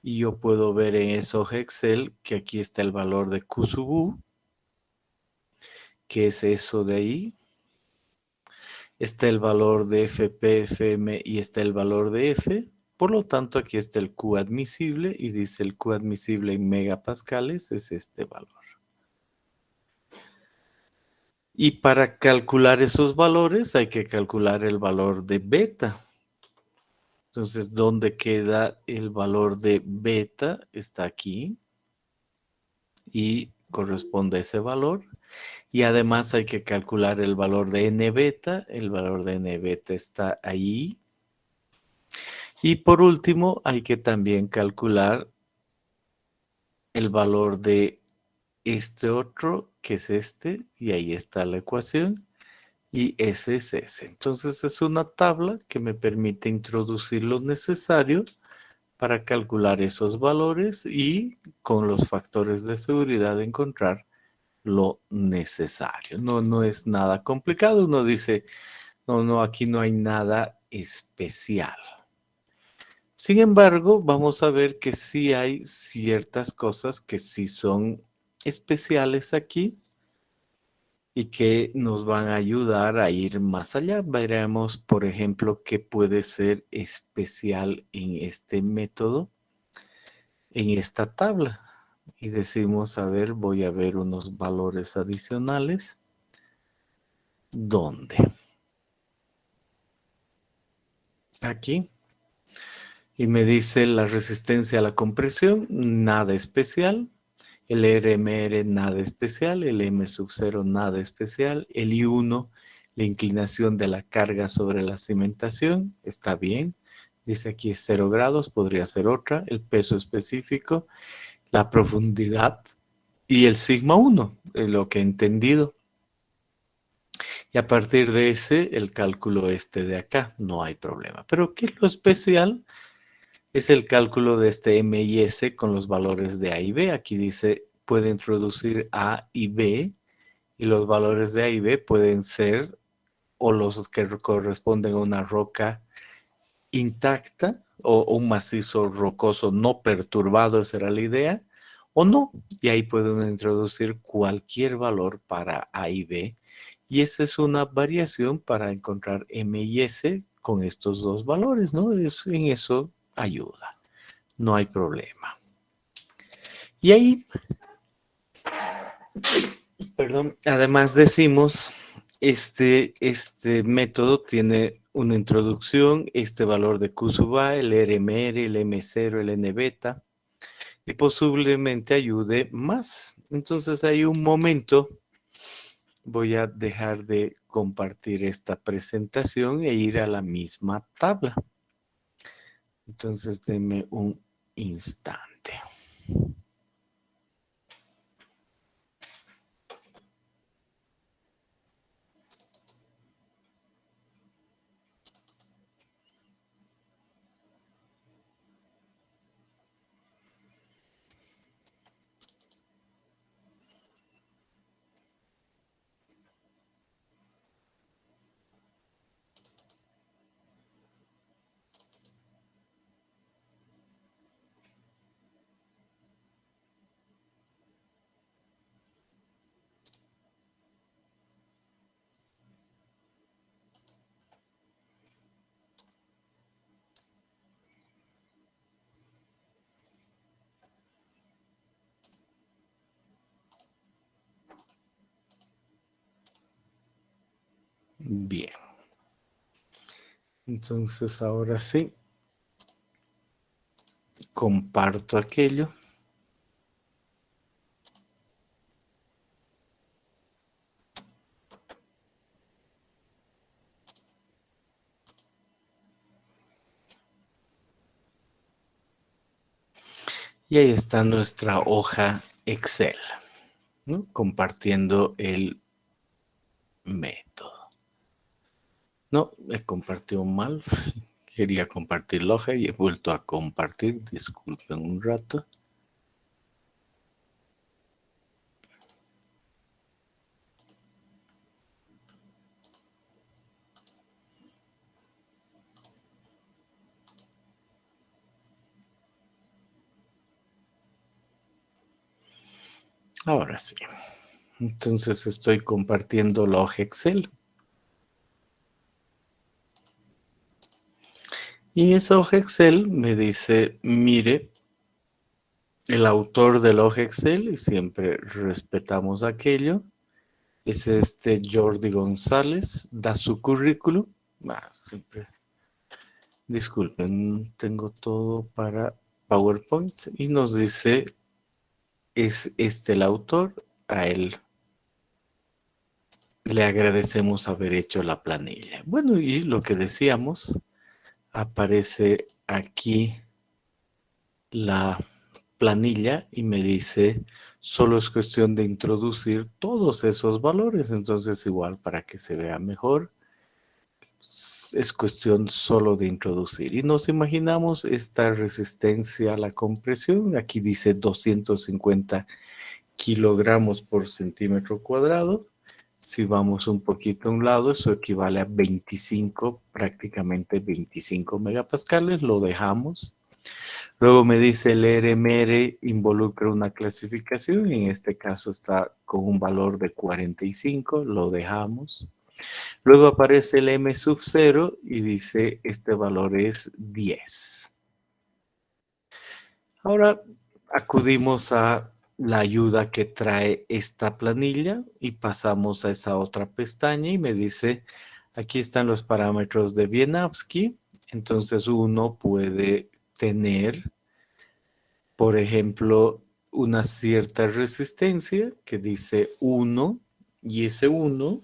A: Y yo puedo ver en esa hoja Excel que aquí está el valor de Q sub U, que es eso de ahí. Está el valor de FP, FM y está el valor de F. Por lo tanto, aquí está el Q admisible y dice el Q admisible en megapascales es este valor. Y para calcular esos valores hay que calcular el valor de beta. Entonces, ¿dónde queda el valor de beta? Está aquí y corresponde a ese valor. Y además hay que calcular el valor de n beta. El valor de n beta está ahí. Y por último, hay que también calcular el valor de este otro, que es este, y ahí está la ecuación. Y ese es ese. Entonces es una tabla que me permite introducir lo necesario para calcular esos valores y con los factores de seguridad encontrar lo necesario. No es nada complicado. Uno dice, no, aquí no hay nada especial. Sin embargo, vamos a ver que sí hay ciertas cosas que sí son especiales aquí y que nos van a ayudar a ir más allá. Veremos, por ejemplo, qué puede ser especial en este método, en esta tabla. Y decimos, a ver, voy a ver unos valores adicionales. ¿Dónde? Aquí. Y me dice la resistencia a la compresión, nada especial. El RMR nada especial, el M sub 0 nada especial, el I1, la inclinación de la carga sobre la cimentación, está bien. Dice aquí 0 grados, podría ser otra, el peso específico, la profundidad y el sigma 1, es lo que he entendido. Y a partir de ese, el cálculo de acá, no hay problema. Pero ¿qué es lo especial? Es el cálculo de este M y S con los valores de A y B. Aquí dice, puede introducir A y B, y los valores de A y B pueden ser o los que corresponden a una roca intacta o un macizo rocoso no perturbado, esa era la idea, o no. Y ahí pueden introducir cualquier valor para A y B. Y esa es una variación para encontrar M y S con estos dos valores, ¿no? En eso ayuda. No hay problema. Y ahí, perdón, además decimos, este método tiene una introducción, este valor de Q sub A, el RMR, el M0, el N beta, y posiblemente ayude más. Entonces hay un momento, voy a dejar de compartir esta presentación e ir a la misma tabla. Entonces denme un instante. Bien. Entonces ahora sí, comparto aquello. Y ahí está nuestra hoja Excel, ¿no? Compartiendo el método. No, he compartido mal. Quería compartir la hoja y he vuelto a compartir. Disculpen un rato. Ahora sí. Entonces estoy compartiendo la hoja Excel. Y esa hoja Excel me dice, mire, el autor de la hoja Excel, y siempre respetamos aquello, es Jordi González, da su currículum. Siempre, disculpen, tengo todo para PowerPoint y nos dice, es el autor, a él le agradecemos haber hecho la planilla. Bueno, y lo que decíamos, aparece aquí la planilla y me dice, solo es cuestión de introducir todos esos valores. Entonces igual para que se vea mejor, es cuestión solo de introducir. Y nos imaginamos esta resistencia a la compresión. Aquí dice 250 kilogramos por centímetro cuadrado. Si vamos un poquito a un lado, eso equivale a 25, prácticamente 25 megapascales. Lo dejamos. Luego me dice el RMR involucra una clasificación. En este caso está con un valor de 45. Lo dejamos. Luego aparece el M sub 0 y dice este valor es 10. Ahora acudimos a la ayuda que trae esta planilla y pasamos a esa otra pestaña y me dice, aquí están los parámetros de Wieniawski. Entonces uno puede tener, por ejemplo, una cierta resistencia que dice 1 y ese 1,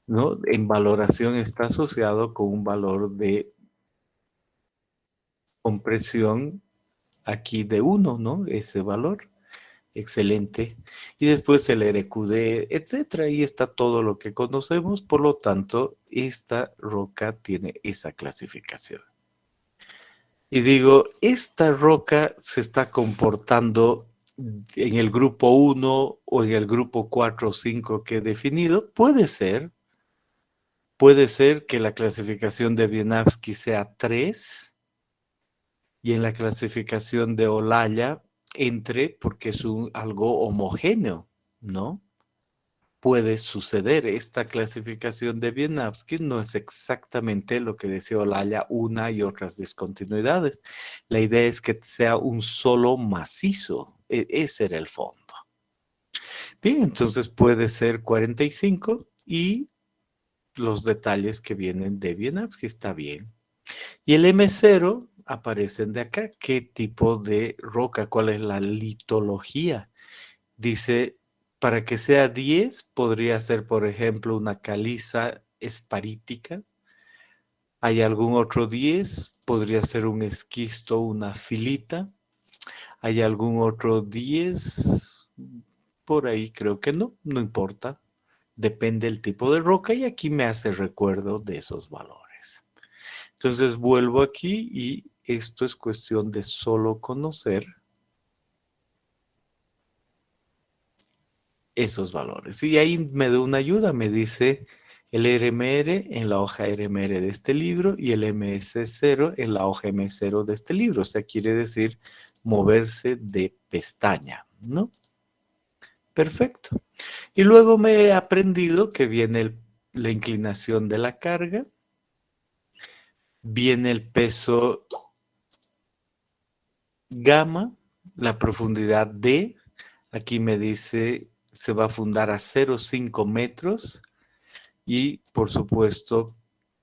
A: ¿no? En valoración está asociado con un valor de compresión aquí de 1, ¿no? Ese valor. Excelente. Y después el RQD, etcétera. Ahí está todo lo que conocemos. Por lo tanto, esta roca tiene esa clasificación. Y digo, esta roca se está comportando en el grupo 1 o en el grupo 4 o 5 que he definido. Puede ser que la clasificación de Wieniawski sea 3 y en la clasificación de Olaya entre porque es algo homogéneo, ¿no? Puede suceder. Esta clasificación de Wieniawski no es exactamente lo que decía Olaya, una y otras discontinuidades. La idea es que sea un solo macizo. Ese era el fondo. Bien, entonces puede ser 45 y los detalles que vienen de Wieniawski está bien. Y el M0 aparecen de acá. ¿Qué tipo de roca? ¿Cuál es la litología? Dice, para que sea 10, podría ser, por ejemplo, una caliza esparítica. ¿Hay algún otro 10? Podría ser un esquisto, una filita. ¿Hay algún otro 10? Por ahí creo que no, no importa. Depende del tipo de roca y aquí me hace recuerdo de esos valores. Entonces vuelvo aquí y esto es cuestión de solo conocer esos valores. Y ahí me da una ayuda, me dice el RMR en la hoja RMR de este libro y el MS0 en la hoja M0 de este libro. O sea, quiere decir moverse de pestaña, ¿no? Perfecto. Y luego me he aprendido que viene la inclinación de la carga, viene el peso gamma, la profundidad D, aquí me dice se va a fundar a 0,5 metros y por supuesto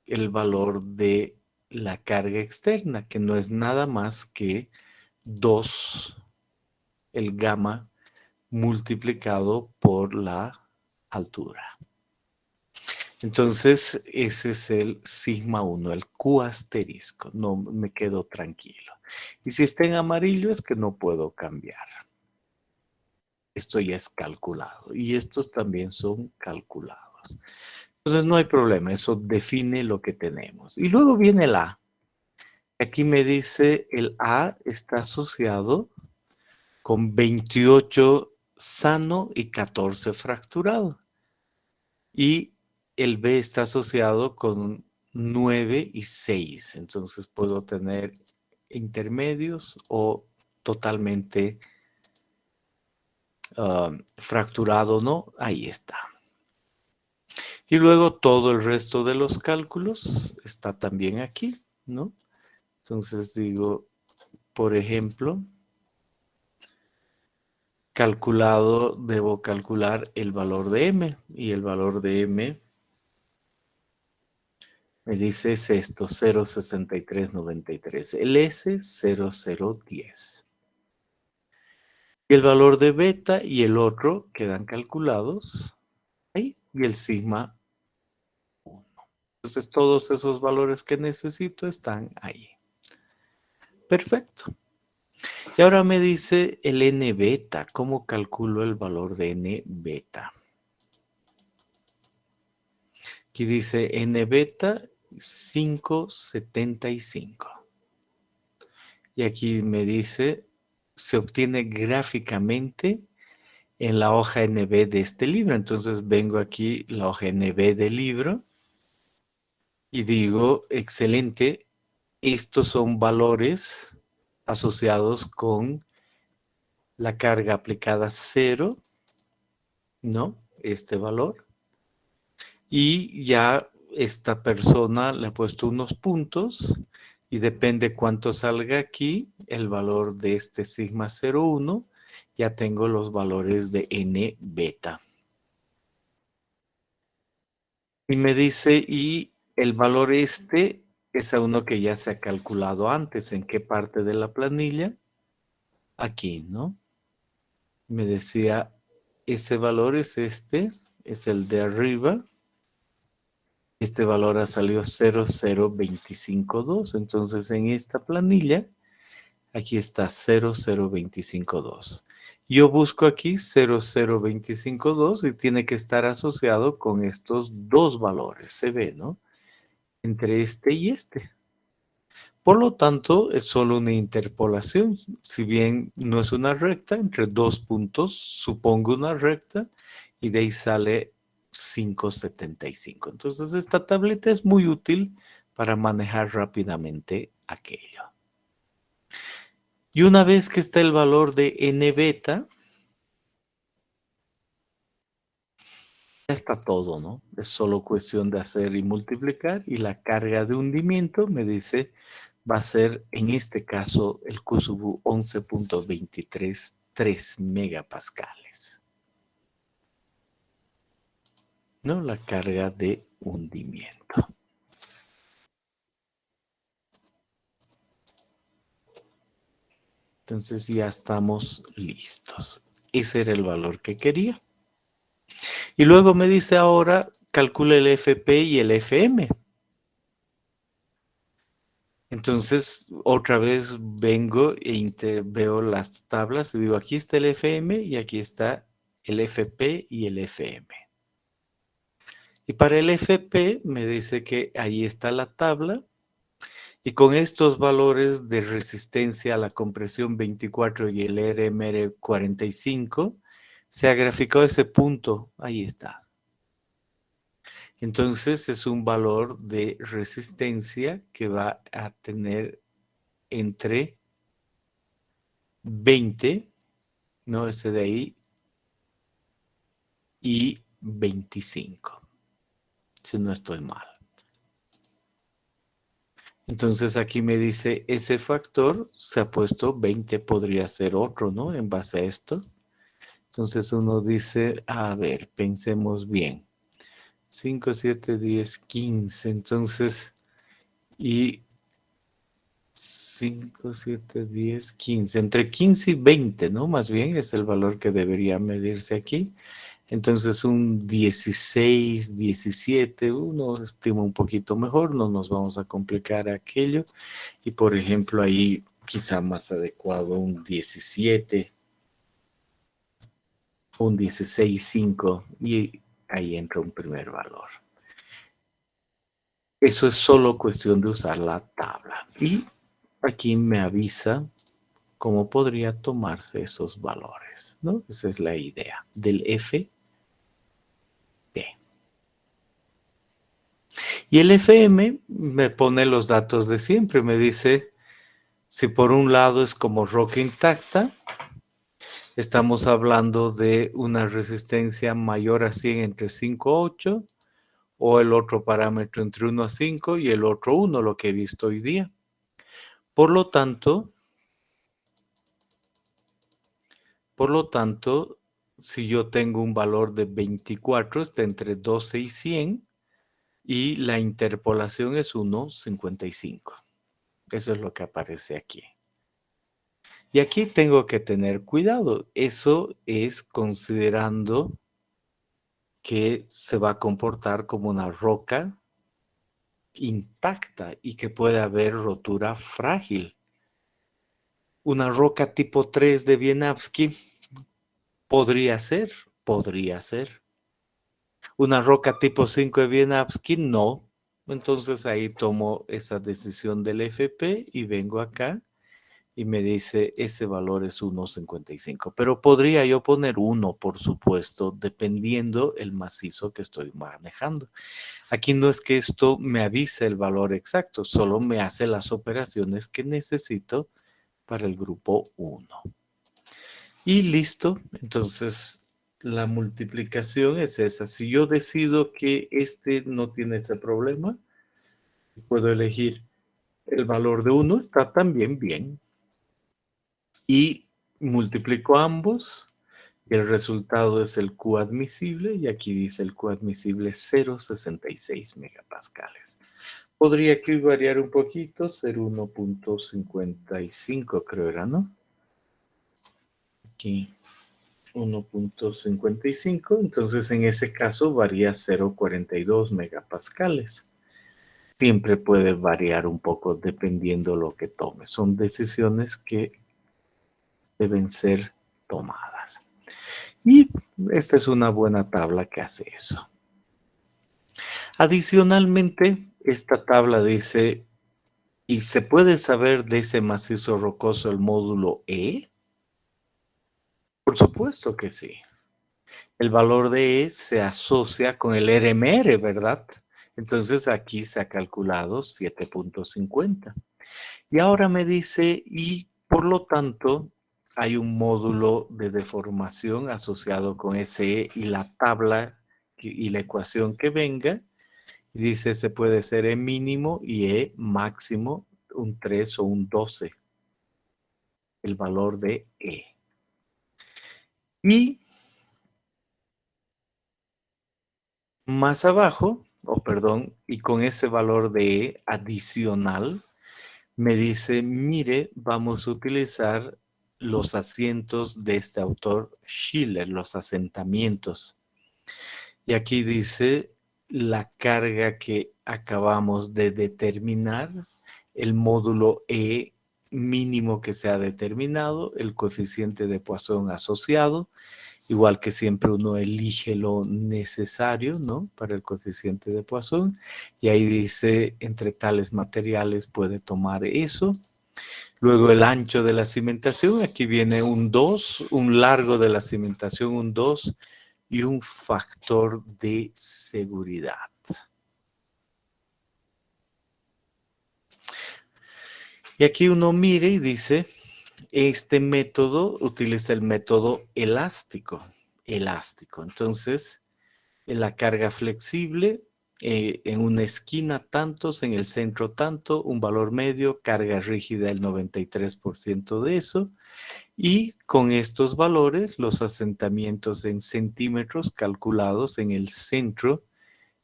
A: el valor de la carga externa, que no es nada más que 2, el gamma multiplicado por la altura. Entonces, ese es el sigma 1, el Q asterisco. No me quedo tranquilo. Y si está en amarillo es que no puedo cambiar. Esto ya es calculado. Y estos también son calculados. Entonces, no hay problema. Eso define lo que tenemos. Y luego viene el A. Aquí me dice el A está asociado con 28 sano y 14 fracturado. Y el B está asociado con 9 y 6. Entonces puedo tener intermedios o totalmente fracturado, ¿no? Ahí está. Y luego todo el resto de los cálculos está también aquí, ¿no? Entonces digo, por ejemplo, calculado, debo calcular el valor de M. Y el valor de M me dice es esto, 0,6393. El S, 0,010. Y el valor de beta y el otro quedan calculados ahí. Y el sigma 1. Entonces todos esos valores que necesito están ahí. Perfecto. Y ahora me dice el N beta. ¿Cómo calculo el valor de N beta? Aquí dice N beta 575. Y aquí me dice, se obtiene gráficamente en la hoja NB de este libro. Entonces vengo aquí, la hoja NB del libro, y digo, excelente, estos son valores asociados con la carga aplicada 0, ¿no? Este valor. Y ya esta persona le ha puesto unos puntos y depende cuánto salga aquí, el valor de este sigma 0,1, ya tengo los valores de N beta. Y me dice, y el valor este es a uno que ya se ha calculado antes. ¿En qué parte de la planilla? Aquí, ¿no? me decía, ese valor es este, es el de arriba. Este valor ha salido 0,0252. Entonces, en esta planilla, aquí está 0,0252. Yo busco aquí 0,0252 y tiene que estar asociado con estos dos valores. Se ve, ¿no? Entre este y este. Por lo tanto, es solo una interpolación. Si bien no es una recta, entre dos puntos, supongo una recta, y de ahí sale 5,75. Entonces, esta tableta es muy útil para manejar rápidamente aquello. Y una vez que está el valor de n beta, ya está todo, ¿no? Es solo cuestión de hacer y multiplicar, y la carga de hundimiento me dice va a ser, en este caso, el Q sub U 11,233 megapascales. ¿No? La carga de hundimiento. Entonces ya estamos listos. Ese era el valor que quería. Y luego me dice ahora, calcula el FP y el FM. Entonces, otra vez vengo e veo las tablas y digo, aquí está el FM y aquí está el FP y el FM. Y para el FP me dice que ahí está la tabla y con estos valores de resistencia a la compresión 24 y el RMR 45, se ha graficado ese punto, ahí está. Entonces es un valor de resistencia que va a tener entre 20, ¿no? Ese de ahí, y 25, si no estoy mal. Entonces aquí me dice ese factor se ha puesto 20, podría ser otro, ¿no? En base a esto. Entonces uno dice, a ver, pensemos bien. 5, 7, 10, 15. Entonces, y 5, 7, 10, 15. Entre 15 y 20, ¿no? Más bien es el valor que debería medirse aquí. Entonces un 16, 17, uno estima un poquito mejor, no nos vamos a complicar aquello. Y por ejemplo ahí quizá más adecuado un 17, un 16,5 y ahí entra un primer valor. Eso es solo cuestión de usar la tabla. Y aquí me avisa cómo podría tomarse esos valores, ¿no? Esa es la idea del F. Y el FM me pone los datos de siempre, me dice si por un lado es como roca intacta, estamos hablando de una resistencia mayor a 100 entre 5 y 8, o el otro parámetro entre 1 a 5 y el otro 1, lo que he visto hoy día. Por lo tanto, si yo tengo un valor de 24, está entre 12 y 100, y la interpolación es 1,55. Eso es lo que aparece aquí. Y aquí tengo que tener cuidado. Eso es considerando que se va a comportar como una roca intacta y que puede haber rotura frágil. Una roca tipo 3 de Wieniawski podría ser. Una roca tipo 5 de Wieniawski no. Entonces ahí tomo esa decisión del FP y vengo acá y me dice ese valor es 1,55. Pero podría yo poner 1, por supuesto, dependiendo el macizo que estoy manejando. Aquí no es que esto me avise el valor exacto, solo me hace las operaciones que necesito para el grupo 1. Y listo, entonces la multiplicación es esa. Si yo decido que este no tiene ese problema, puedo elegir el valor de 1, está también bien. Y multiplico ambos y el resultado es el Q admisible, y aquí dice el Q admisible 0,66 megapascales. Podría aquí variar un poquito, ser 1,55 creo era, ¿no? Aquí 1.55, entonces en ese caso varía 0.42 megapascales. Siempre puede variar un poco dependiendo lo que tome. Son decisiones que deben ser tomadas. Y esta es una buena tabla que hace eso. Adicionalmente, esta tabla dice, ¿y se puede saber de ese macizo rocoso el módulo E? Por supuesto que sí. El valor de E se asocia con el RMR, ¿verdad? Entonces aquí se ha calculado 7.50. Y ahora me dice, y por lo tanto, hay un módulo de deformación asociado con ese E y la tabla y la ecuación que venga. Y dice, se puede ser E mínimo y E máximo, un 3 o un 12. El valor de E. Y más abajo, y con ese valor de E adicional, me dice, mire, vamos a utilizar los asientos de este autor Schiller, los asentamientos. Y aquí dice la carga que acabamos de determinar, el módulo E mínimo que se ha determinado, el coeficiente de Poisson asociado, igual que siempre uno elige lo necesario, ¿no? Para el coeficiente de Poisson. Y ahí dice, entre tales materiales puede tomar eso. Luego el ancho de la cimentación, aquí viene un 2, un largo de la cimentación, un 2 y un factor de seguridad. Y aquí uno mire y dice, este método utiliza el método elástico. Entonces, en la carga flexible, en una esquina tantos, en el centro tanto, un valor medio, carga rígida el 93% de eso. Y con estos valores, los asentamientos en centímetros calculados en el centro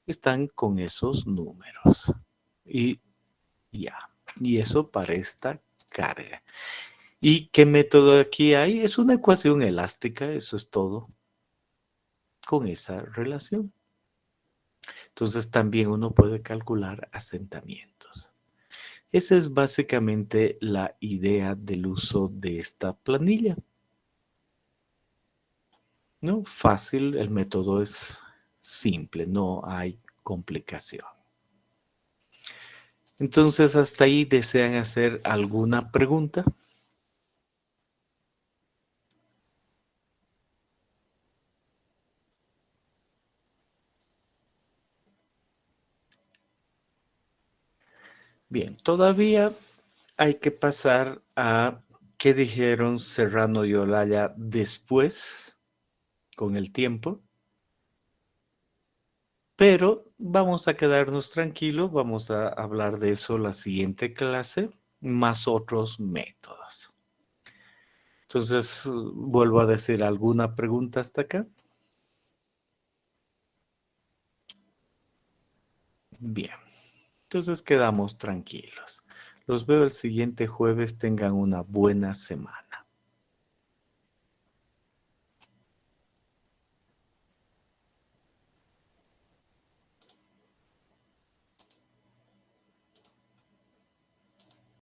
A: están con esos números. Y ya. Y eso para esta carga. ¿Y qué método aquí hay? Es una ecuación elástica, eso es todo, con esa relación. Entonces también uno puede calcular asentamientos. Esa es básicamente la idea del uso de esta planilla. ¿No? Fácil, el método es simple, no hay complicación. Entonces, hasta ahí, ¿desean hacer alguna pregunta? Bien, todavía hay que pasar a qué dijeron Serrano y Olaya después, con el tiempo. Pero vamos a quedarnos tranquilos, vamos a hablar de eso la siguiente clase, más otros métodos. Entonces, vuelvo a decir, ¿alguna pregunta hasta acá? Bien, entonces quedamos tranquilos. Los veo el siguiente jueves, tengan una buena semana.